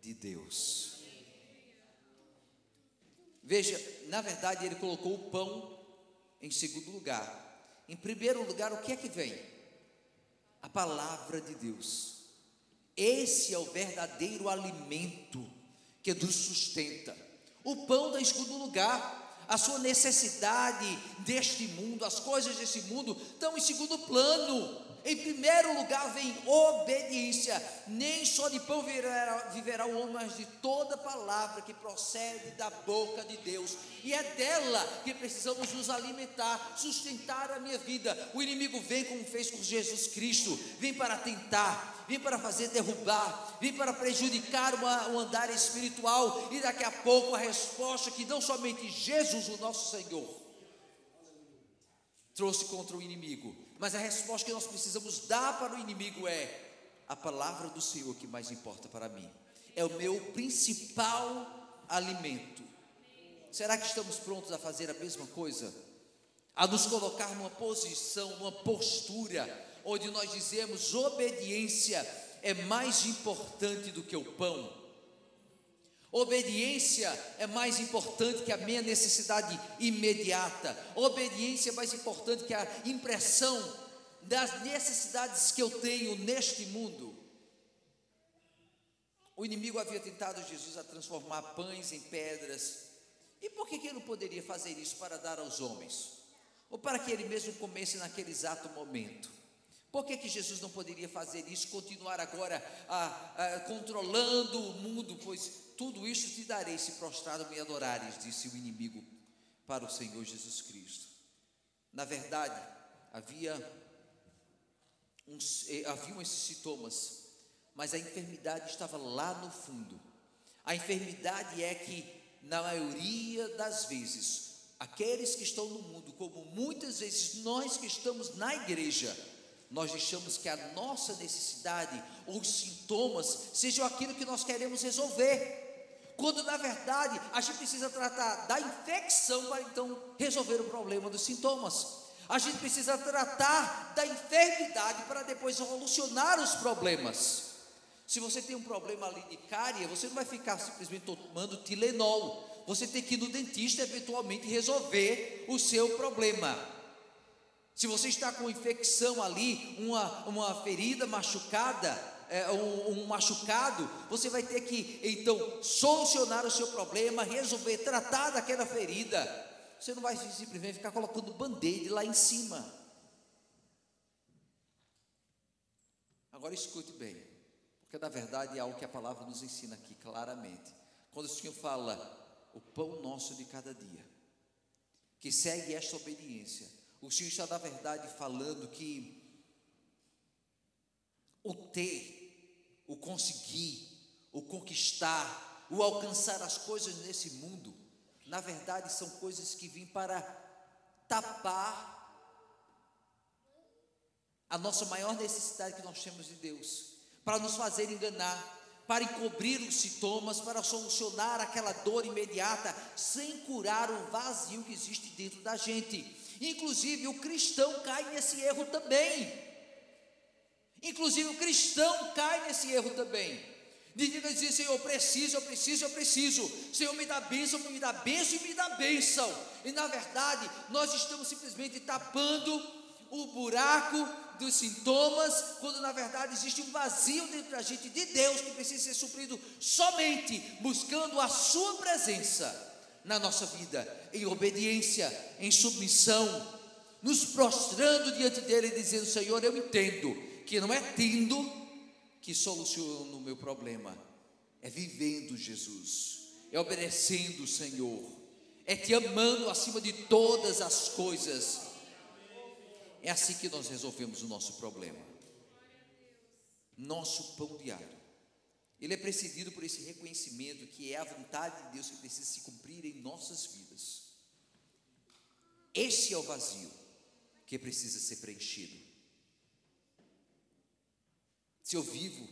de Deus. Veja, na verdade ele colocou o pão em segundo lugar. Em primeiro lugar, o que é que vem? A palavra de Deus. Esse é o verdadeiro alimento que nos sustenta. O pão está em segundo lugar. A sua necessidade deste mundo, as coisas desse mundo estão em segundo plano. Em primeiro lugar vem obediência. Nem só de pão viverá o homem, mas de toda palavra que procede da boca de Deus. E é dela que precisamos nos alimentar, sustentar a minha vida. O inimigo vem como fez com Jesus Cristo, vem para tentar, vem para fazer derrubar, vem para prejudicar o andar espiritual. E daqui a pouco a resposta que não somente Jesus, o nosso Senhor, trouxe contra o inimigo, mas a resposta que nós precisamos dar para o inimigo é: a palavra do Senhor que mais importa para mim, é o meu principal alimento. Será que estamos prontos a fazer a mesma coisa? A nos colocar numa posição, numa postura, onde nós dizemos: obediência é mais importante do que o pão. Obediência é mais importante que a minha necessidade imediata. Obediência é mais importante que a impressão das necessidades que eu tenho neste mundo. O inimigo havia tentado Jesus a transformar pães em pedras. E por que ele não poderia fazer isso para dar aos homens? Ou para que ele mesmo comesse naquele exato momento? Por que Jesus não poderia fazer isso, continuar agora controlando o mundo? Pois tudo isso te darei se prostrado me adorares, disse o inimigo para o Senhor Jesus Cristo. Na verdade, haviam esses sintomas, mas a enfermidade estava lá no fundo. A enfermidade é que, na maioria das vezes, aqueles que estão no mundo, como muitas vezes nós que estamos na igreja, nós deixamos que a nossa necessidade ou os sintomas sejam aquilo que nós queremos resolver, quando na verdade a gente precisa tratar da infecção para então resolver o problema dos sintomas. A gente precisa tratar da enfermidade para depois solucionar os problemas. Se você tem um problema ali de cárie, você não vai ficar simplesmente tomando Tilenol. Você tem que ir no dentista eventualmente resolver o seu problema. Se você está com infecção ali, uma ferida machucada, um machucado, você vai ter que então solucionar o seu problema, resolver, tratar daquela ferida. Você não vai simplesmente ficar colocando band-aid lá em cima. Agora escute bem, porque na verdade é algo que a palavra nos ensina aqui claramente. Quando o Senhor fala, o pão nosso de cada dia, que segue esta obediência, o Senhor está na verdade falando que o ter, o conseguir, o conquistar, o alcançar as coisas nesse mundo, na verdade são coisas que vêm para tapar a nossa maior necessidade que nós temos de Deus, para nos fazer enganar, para encobrir os sintomas, para solucionar aquela dor imediata, sem curar o vazio que existe dentro da gente. Inclusive o cristão cai nesse erro também. De dizer, Senhor, eu preciso. Senhor, me dá bênção e me dá bênção. E na verdade, nós estamos simplesmente tapando o buraco dos sintomas, quando na verdade existe um vazio dentro da gente de Deus, que precisa ser suprido somente buscando a sua presença na nossa vida, em obediência, em submissão, nos prostrando diante dele e dizendo: Senhor, eu entendo que não é tendo que soluciona o meu problema, é vivendo Jesus, é obedecendo o Senhor, é te amando acima de todas as coisas. É assim que nós resolvemos o nosso problema. Nosso pão diário, ele é precedido por esse reconhecimento que é a vontade de Deus que precisa se cumprir em nossas vidas. Esse é o vazio que precisa ser preenchido. se eu vivo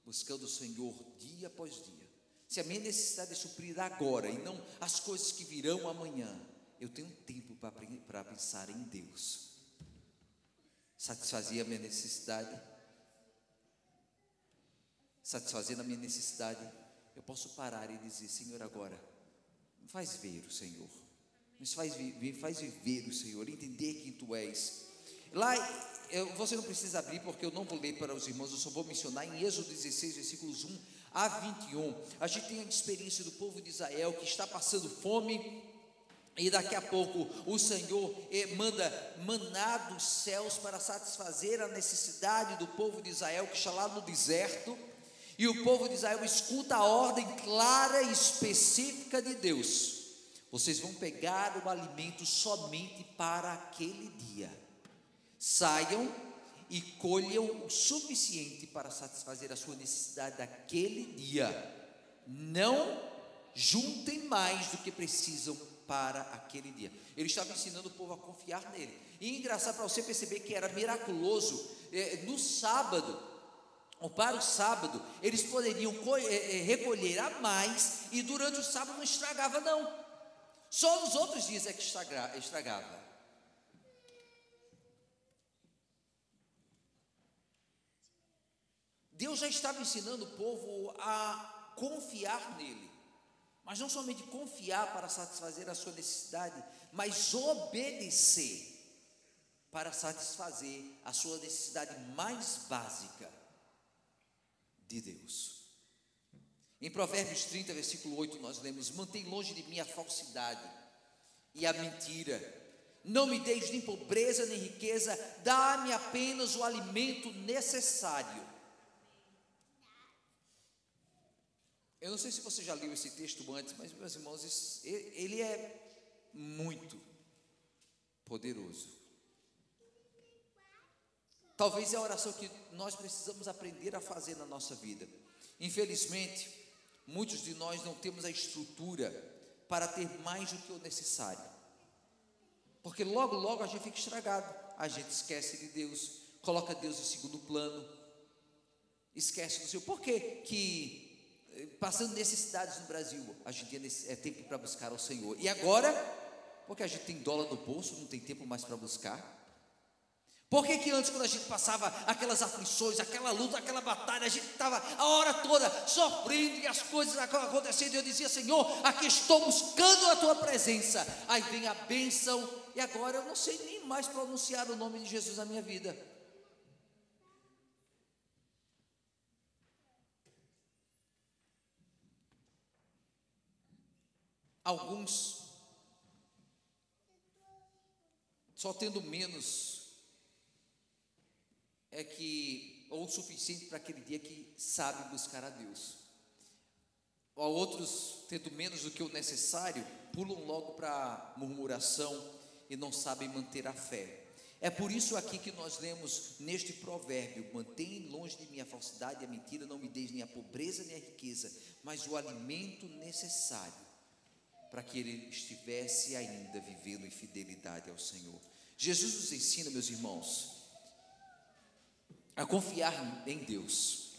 buscando o Senhor dia após dia, se a minha necessidade é suprir agora e não as coisas que virão amanhã, eu tenho tempo para pensar em Deus. Satisfazer a minha necessidade, satisfazendo a minha necessidade, eu posso parar e dizer: Senhor, agora me faz ver o Senhor, me faz viver o Senhor, entender quem Tu és. Lá, você não precisa abrir, porque eu não vou ler para os irmãos, eu só vou mencionar em Êxodo 16, versículos 1 a 21. A gente tem a experiência do povo de Israel que está passando fome, e daqui a pouco o Senhor manda maná dos céus para satisfazer a necessidade do povo de Israel que está lá no deserto. E o povo de Israel escuta a ordem clara e específica de Deus: vocês vão pegar o alimento somente para aquele dia. Saiam e colham o suficiente para satisfazer a sua necessidade daquele dia. Não juntem mais do que precisam para aquele dia. Ele estava ensinando o povo a confiar nele. E engraçado, para você perceber que era miraculoso, no sábado, ou para o sábado, eles poderiam recolher a mais, e durante o sábado não estragava não. Só nos outros dias é que estragava. Deus já estava ensinando o povo a confiar nele, mas não somente confiar para satisfazer a sua necessidade, mas obedecer para satisfazer a sua necessidade mais básica de Deus. Em Provérbios 30, versículo 8, nós lemos: mantém longe de mim a falsidade e a mentira, não me deis nem pobreza nem riqueza, dá-me apenas o alimento necessário. Eu não sei se você já leu esse texto antes, mas, meus irmãos, ele é muito poderoso. Talvez é a oração que nós precisamos aprender a fazer na nossa vida. Infelizmente, muitos de nós não temos a estrutura para ter mais do que o necessário, porque logo a gente fica estragado. A gente esquece de Deus, coloca Deus em segundo plano, esquece do Senhor. Por que passando necessidades no Brasil, a gente é tempo para buscar ao Senhor? E agora, porque a gente tem dólar no bolso, não tem tempo mais para buscar? Por que antes, quando a gente passava aquelas aflições, aquela luta, aquela batalha, a gente estava a hora toda sofrendo e as coisas acontecendo, e eu dizia: Senhor, aqui estou buscando a Tua presença. Aí vem a bênção, e agora eu não sei nem mais pronunciar o nome de Jesus na minha vida. Alguns só tendo menos ou o suficiente para aquele dia, que sabe buscar a Deus. Ou outros, tendo menos do que o necessário, pulam logo para a murmuração e não sabem manter a fé. É por isso aqui que nós lemos neste provérbio: mantém longe de mim a falsidade e a mentira, não me deis nem a pobreza nem a riqueza, mas o alimento necessário para que ele estivesse ainda vivendo em fidelidade ao Senhor. Jesus nos ensina, meus irmãos, a confiar em Deus,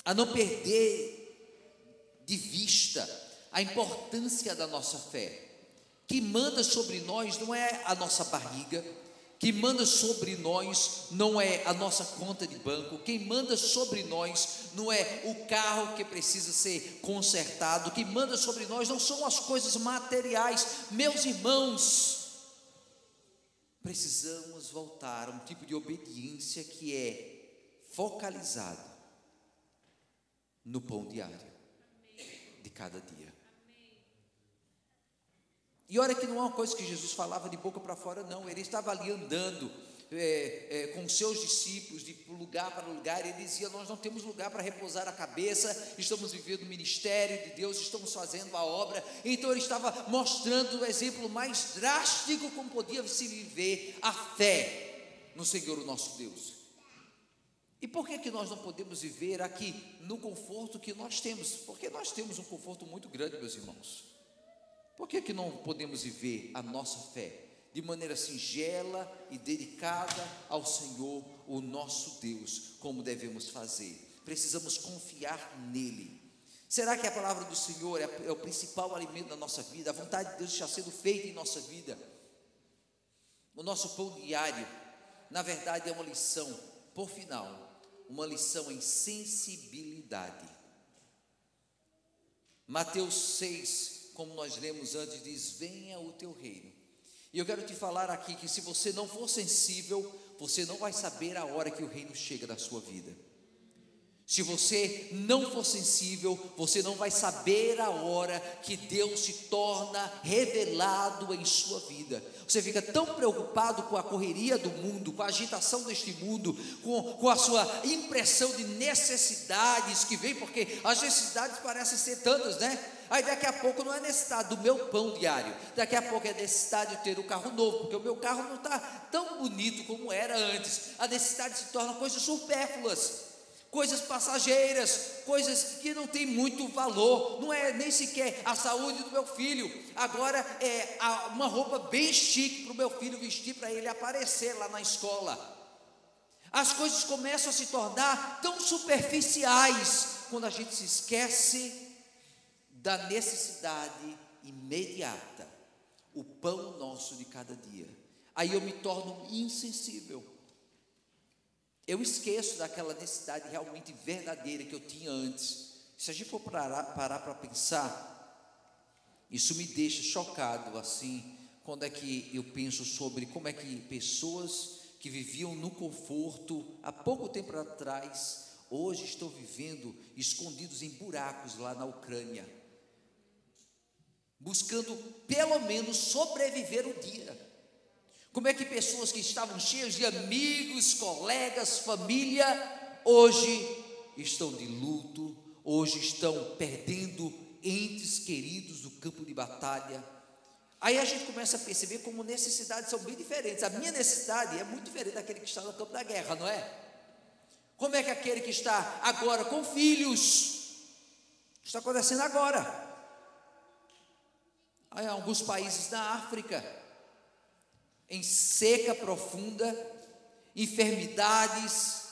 a não perder de vista a importância da nossa fé. Que manda sobre nós não é a nossa barriga, quem manda sobre nós não é a nossa conta de banco, quem manda sobre nós não é o carro que precisa ser consertado, quem manda sobre nós não são as coisas materiais. Meus irmãos, precisamos voltar a um tipo de obediência que é focalizado no pão diário de cada dia. E olha que não é uma coisa que Jesus falava de boca para fora, não. Ele estava ali andando com seus discípulos de lugar para lugar, e ele dizia: nós não temos lugar para repousar a cabeça, estamos vivendo o ministério de Deus, estamos fazendo a obra. Então ele estava mostrando o exemplo mais drástico como podia se viver a fé no Senhor, o nosso Deus. E por que nós não podemos viver aqui no conforto que nós temos? Porque nós temos um conforto muito grande, meus irmãos. Por que não podemos viver a nossa fé de maneira singela e dedicada ao Senhor, o nosso Deus como devemos fazer. Precisamos confiar nele. Será que a palavra do Senhor é o principal alimento da nossa vida? A vontade de Deus está sendo feita em nossa vida. O nosso pão diário, na verdade, é uma lição, por final, uma lição em sensibilidade. Mateus 6, como nós lemos antes, diz: venha o teu reino. E eu quero te falar aqui que se você não for sensível, você não vai saber a hora que o reino chega na sua vida. Se você não for sensível, você não vai saber a hora que Deus se torna revelado em sua vida. Você fica tão preocupado com a correria do mundo, com a agitação deste mundo, com a sua impressão de necessidades que vem, porque as necessidades parecem ser tantas, né? Aí daqui a pouco não é necessidade do meu pão diário, daqui a pouco é necessidade de ter um carro novo, porque o meu carro não está tão bonito como era antes. A necessidade se torna coisas supérfluas, coisas passageiras, coisas que não têm muito valor. Não é nem sequer a saúde do meu filho, agora é uma roupa bem chique para o meu filho vestir, para ele aparecer lá na escola. As coisas começam a se tornar tão superficiais quando a gente se esquece da necessidade imediata, o pão nosso de cada dia. Aí eu me torno insensível. Eu esqueço daquela necessidade realmente verdadeira que eu tinha antes. Se a gente for parar para pensar, isso me deixa chocado, assim, quando é que eu penso sobre como é que pessoas que viviam no conforto há pouco tempo atrás, hoje estão vivendo escondidos em buracos lá na Ucrânia, buscando pelo menos sobreviver o dia. Como é que pessoas que estavam cheias de amigos, colegas, família, hoje estão de luto, hoje estão perdendo entes queridos do campo de batalha. Aí a gente começa a perceber como necessidades são bem diferentes. A minha necessidade é muito diferente daquele que está no campo da guerra, não é? Como é que aquele que está agora com filhos, está acontecendo agora. Aí há alguns países da África, em seca profunda, enfermidades,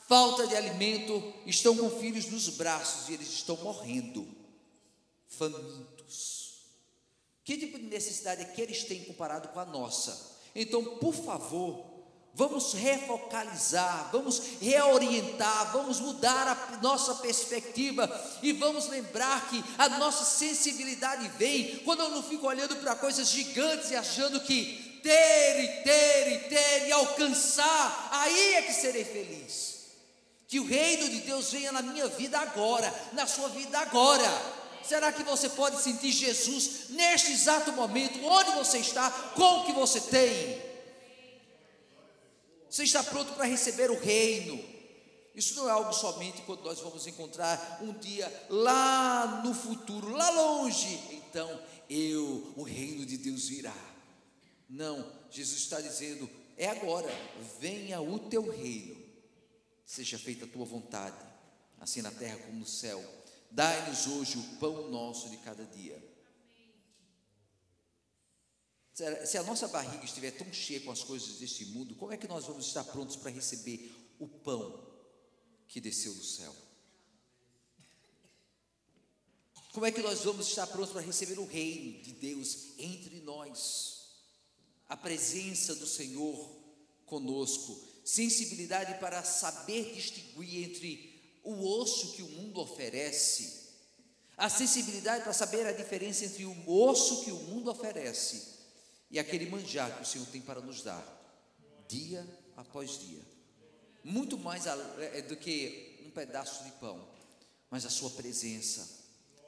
falta de alimento, estão com filhos nos braços e eles estão morrendo, famintos. Que tipo de necessidade é que eles têm comparado com a nossa? Então, por favor, vamos refocalizar, vamos reorientar, vamos mudar a nossa perspectiva e vamos lembrar que a nossa sensibilidade vem quando eu não fico olhando para coisas gigantes e achando que ter e alcançar, aí é que serei feliz. Que o reino de Deus venha na minha vida agora, na sua vida agora. Será que você pode sentir Jesus neste exato momento, onde você está, com o que você tem? Você está pronto para receber o reino? Isso não é algo somente quando nós vamos encontrar um dia lá no futuro, lá longe, então o reino de Deus virá. Não, Jesus está dizendo, é agora, venha o teu reino, seja feita a tua vontade, assim na terra como no céu. Dai-nos hoje o pão nosso de cada dia. Se a nossa barriga estiver tão cheia com as coisas deste mundo, como é que nós vamos estar prontos para receber o pão que desceu do céu? Como é que nós vamos estar prontos para receber o reino de Deus entre nós? A presença do Senhor conosco, sensibilidade para saber distinguir entre o osso que o mundo oferece, a sensibilidade para saber a diferença entre o osso que o mundo oferece e aquele manjar que o Senhor tem para nos dar, dia após dia. Muito mais do que um pedaço de pão, mas a sua presença,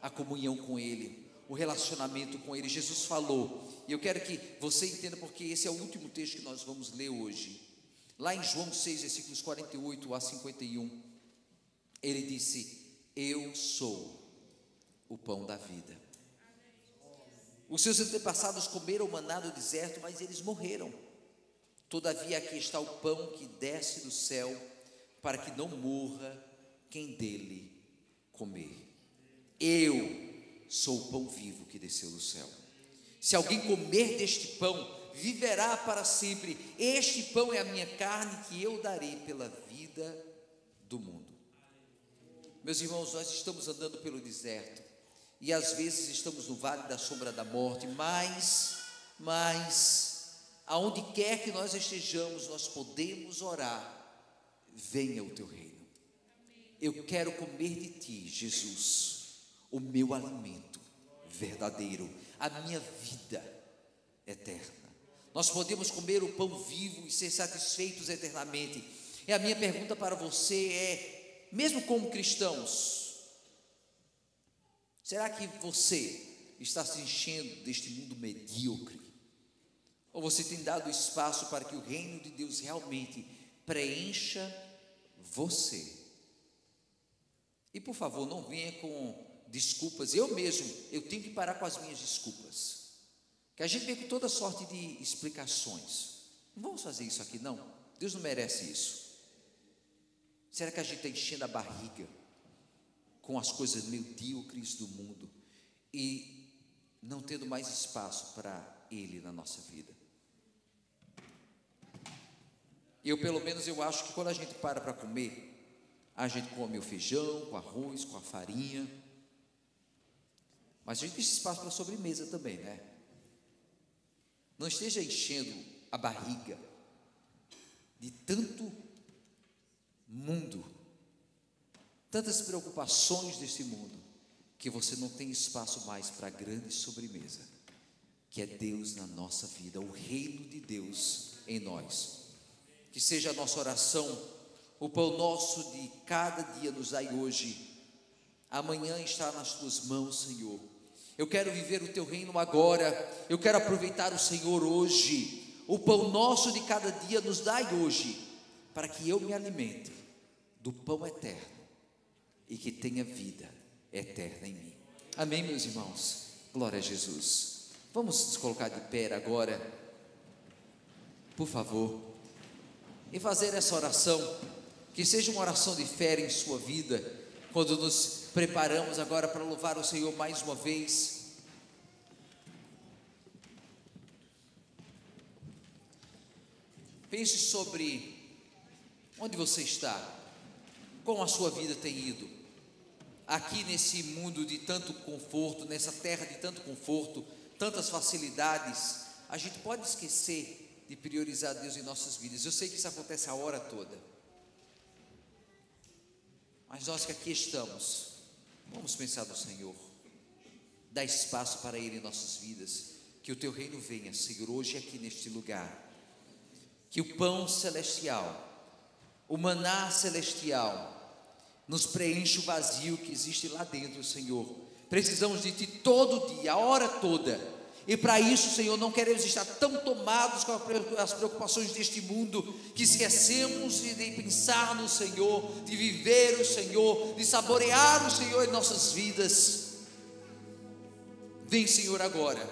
a comunhão com Ele, o relacionamento com Ele. Jesus falou, e eu quero que você entenda, porque esse é o último texto que nós vamos ler hoje, lá em João 6, versículos 48 a 51, Ele disse, eu sou o pão da vida. Os seus antepassados comeram maná no deserto, mas eles morreram. Todavia aqui está o pão que desce do céu, para que não morra quem dele comer. Eu sou o pão vivo que desceu do céu. Se alguém comer deste pão, viverá para sempre. Este pão é a minha carne que eu darei pela vida do mundo. Meus irmãos, nós estamos andando pelo deserto e às vezes estamos no vale da sombra da morte, mas aonde quer que nós estejamos, nós podemos orar: venha o teu reino. Eu quero comer de ti, Jesus, o meu alimento verdadeiro, a minha vida eterna. Nós podemos comer o pão vivo e ser satisfeitos eternamente. E a minha pergunta para você é, mesmo como cristãos, será que você está se enchendo deste mundo medíocre? Ou você tem dado espaço para que o reino de Deus realmente preencha você? E por favor, não venha com desculpas. Eu tenho que parar com as minhas desculpas, que a gente vem com toda sorte de explicações. Não vamos fazer isso aqui não, Deus não merece isso. Será que a gente está enchendo a barriga com as coisas medíocres do mundo e não tendo mais espaço para Ele na nossa vida? Pelo menos eu acho que quando a gente para comer, a gente come o feijão, com arroz, com a farinha, mas a gente deixa espaço para a sobremesa também, né? Não esteja enchendo a barriga de tanto mundo, tantas preocupações deste mundo, que você não tem espaço mais para a grande sobremesa, que é Deus na nossa vida, o reino de Deus em nós. Que seja a nossa oração: o pão nosso de cada dia nos dai hoje, amanhã está nas tuas mãos, Senhor. Eu quero viver o teu reino agora, eu quero aproveitar o Senhor hoje. O pão nosso de cada dia nos dai hoje, para que eu me alimente do pão eterno e que tenha vida eterna em mim. Amém, meus irmãos? Glória a Jesus. Vamos nos colocar de pé agora, por favor, e fazer essa oração, que seja uma oração de fé em sua vida, quando nos preparamos agora para louvar o Senhor mais uma vez. Pense sobre onde você está, como a sua vida tem ido, aqui nesse mundo de tanto conforto, nessa terra de tanto conforto, tantas facilidades. A gente pode esquecer de priorizar Deus em nossas vidas. Eu sei que isso acontece a hora toda, mas nós que aqui estamos, vamos pensar no Senhor, dá espaço para Ele em nossas vidas. Que o teu reino venha, Senhor, hoje aqui neste lugar. Que o pão celestial, o maná celestial, nos preenche o vazio que existe lá dentro, Senhor. Precisamos de Ti todo dia, a hora toda. E para isso, Senhor, não queremos estar tão tomados com as preocupações deste mundo, que esquecemos de pensar no Senhor, de viver o Senhor, de saborear o Senhor em nossas vidas. Vem, Senhor, agora.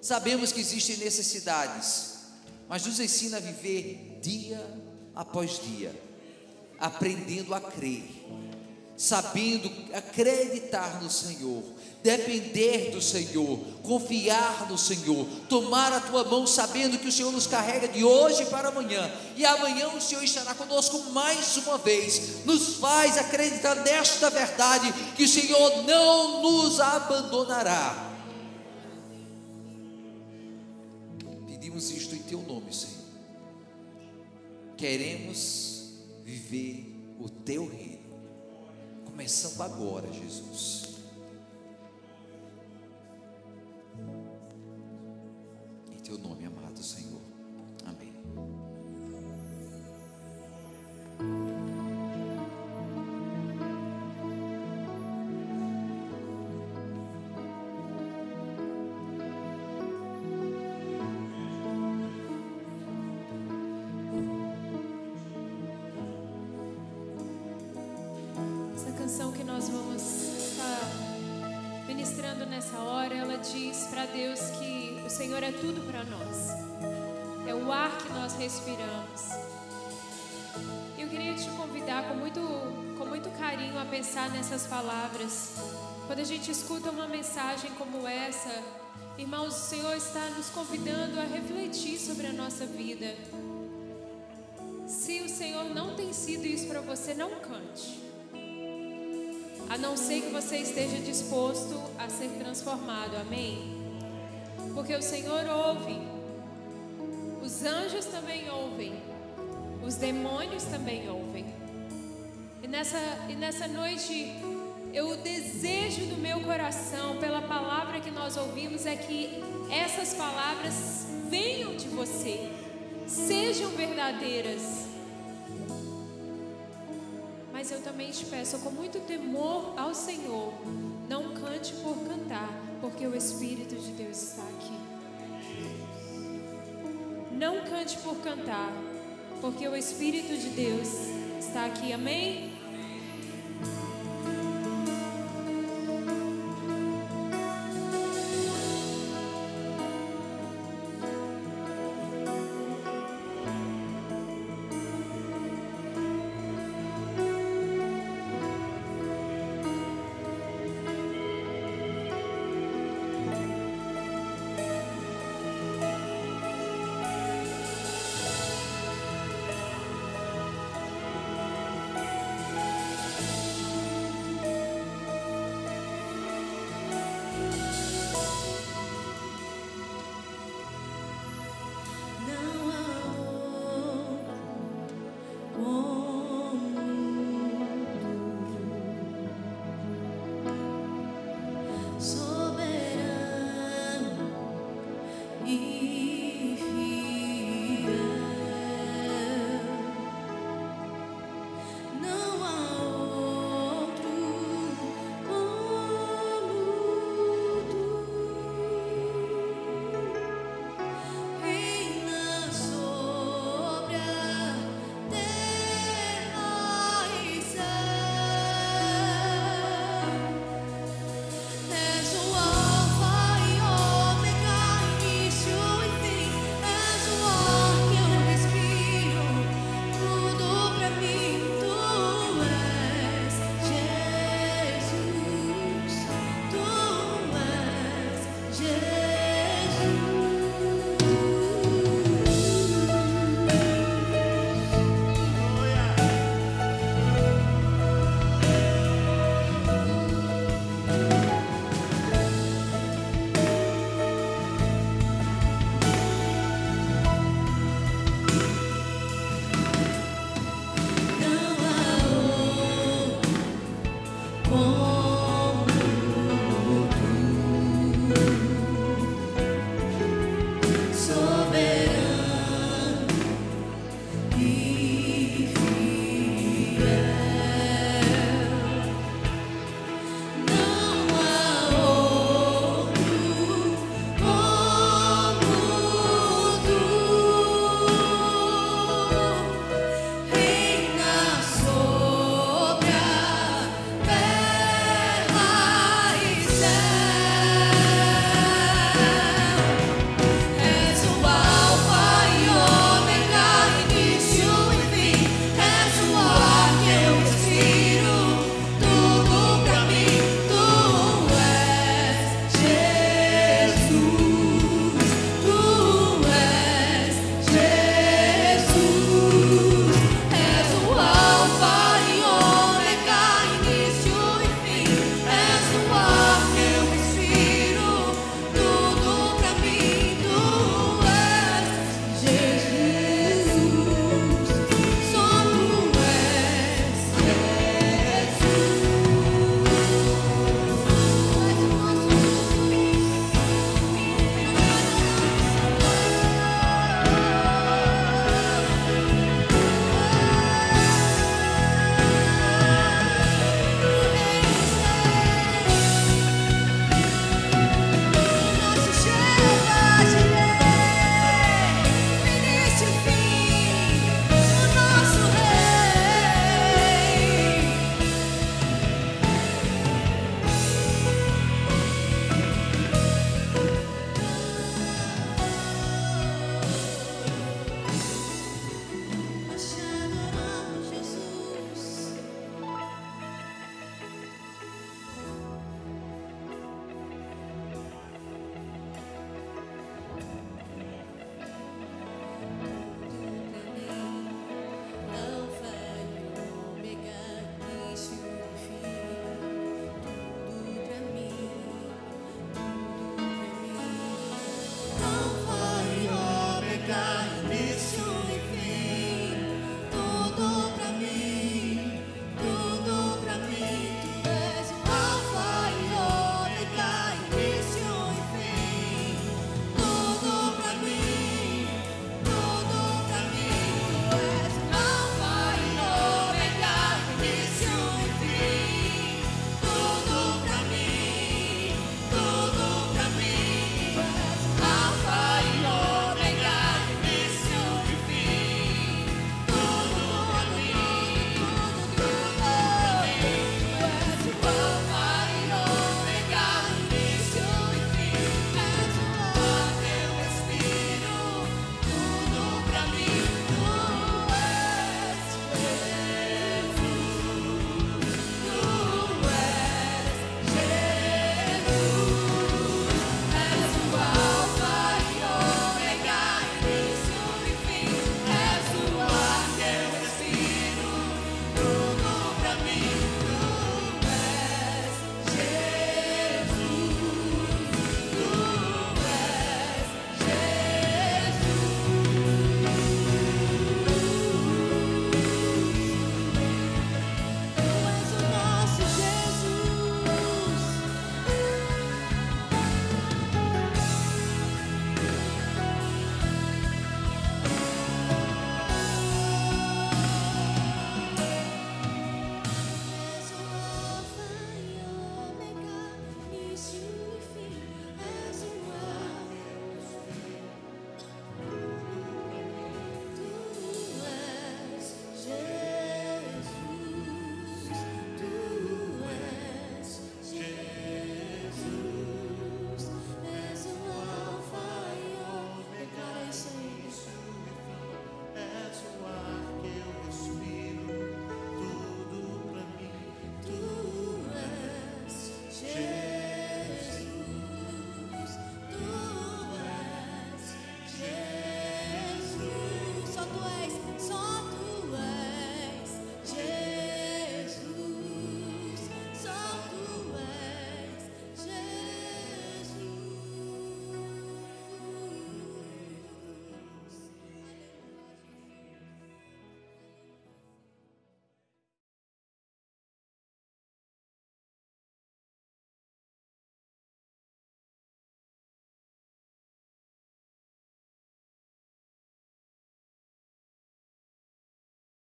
Sabemos que existem necessidades, mas nos ensina a viver dia após dia, aprendendo a crer, sabendo acreditar no Senhor, depender do Senhor, confiar no Senhor, tomar a tua mão sabendo que o Senhor nos carrega de hoje para amanhã, e amanhã o Senhor estará conosco mais uma vez. Nos faz acreditar nesta verdade, que o Senhor não nos abandonará. Pedimos isto em teu nome, Senhor. Queremos viver o teu reino, começando agora, Jesus. Em teu nome, amado Senhor. Amém.
Essa canção que nós vamos estar ministrando nessa hora, ela diz para Deus que o Senhor é tudo para nós, é o ar que nós respiramos. Eu queria te convidar com muito carinho a pensar nessas palavras. Quando a gente escuta uma mensagem como essa, Irmãos, o Senhor está nos convidando a refletir sobre a nossa vida. Se o Senhor não tem sido isso para você, não cante. A não ser que você esteja disposto a ser transformado, amém? Porque o Senhor ouve. Os anjos também ouvem. Os demônios também ouvem. E nessa noite, o desejo do meu coração pela palavra que nós ouvimos é que essas palavras venham de você, sejam verdadeiras. Mas eu também te peço com muito temor ao Senhor, não cante por cantar, porque o Espírito de Deus está aqui. Não cante por cantar, porque o Espírito de Deus está aqui, amém?
Oh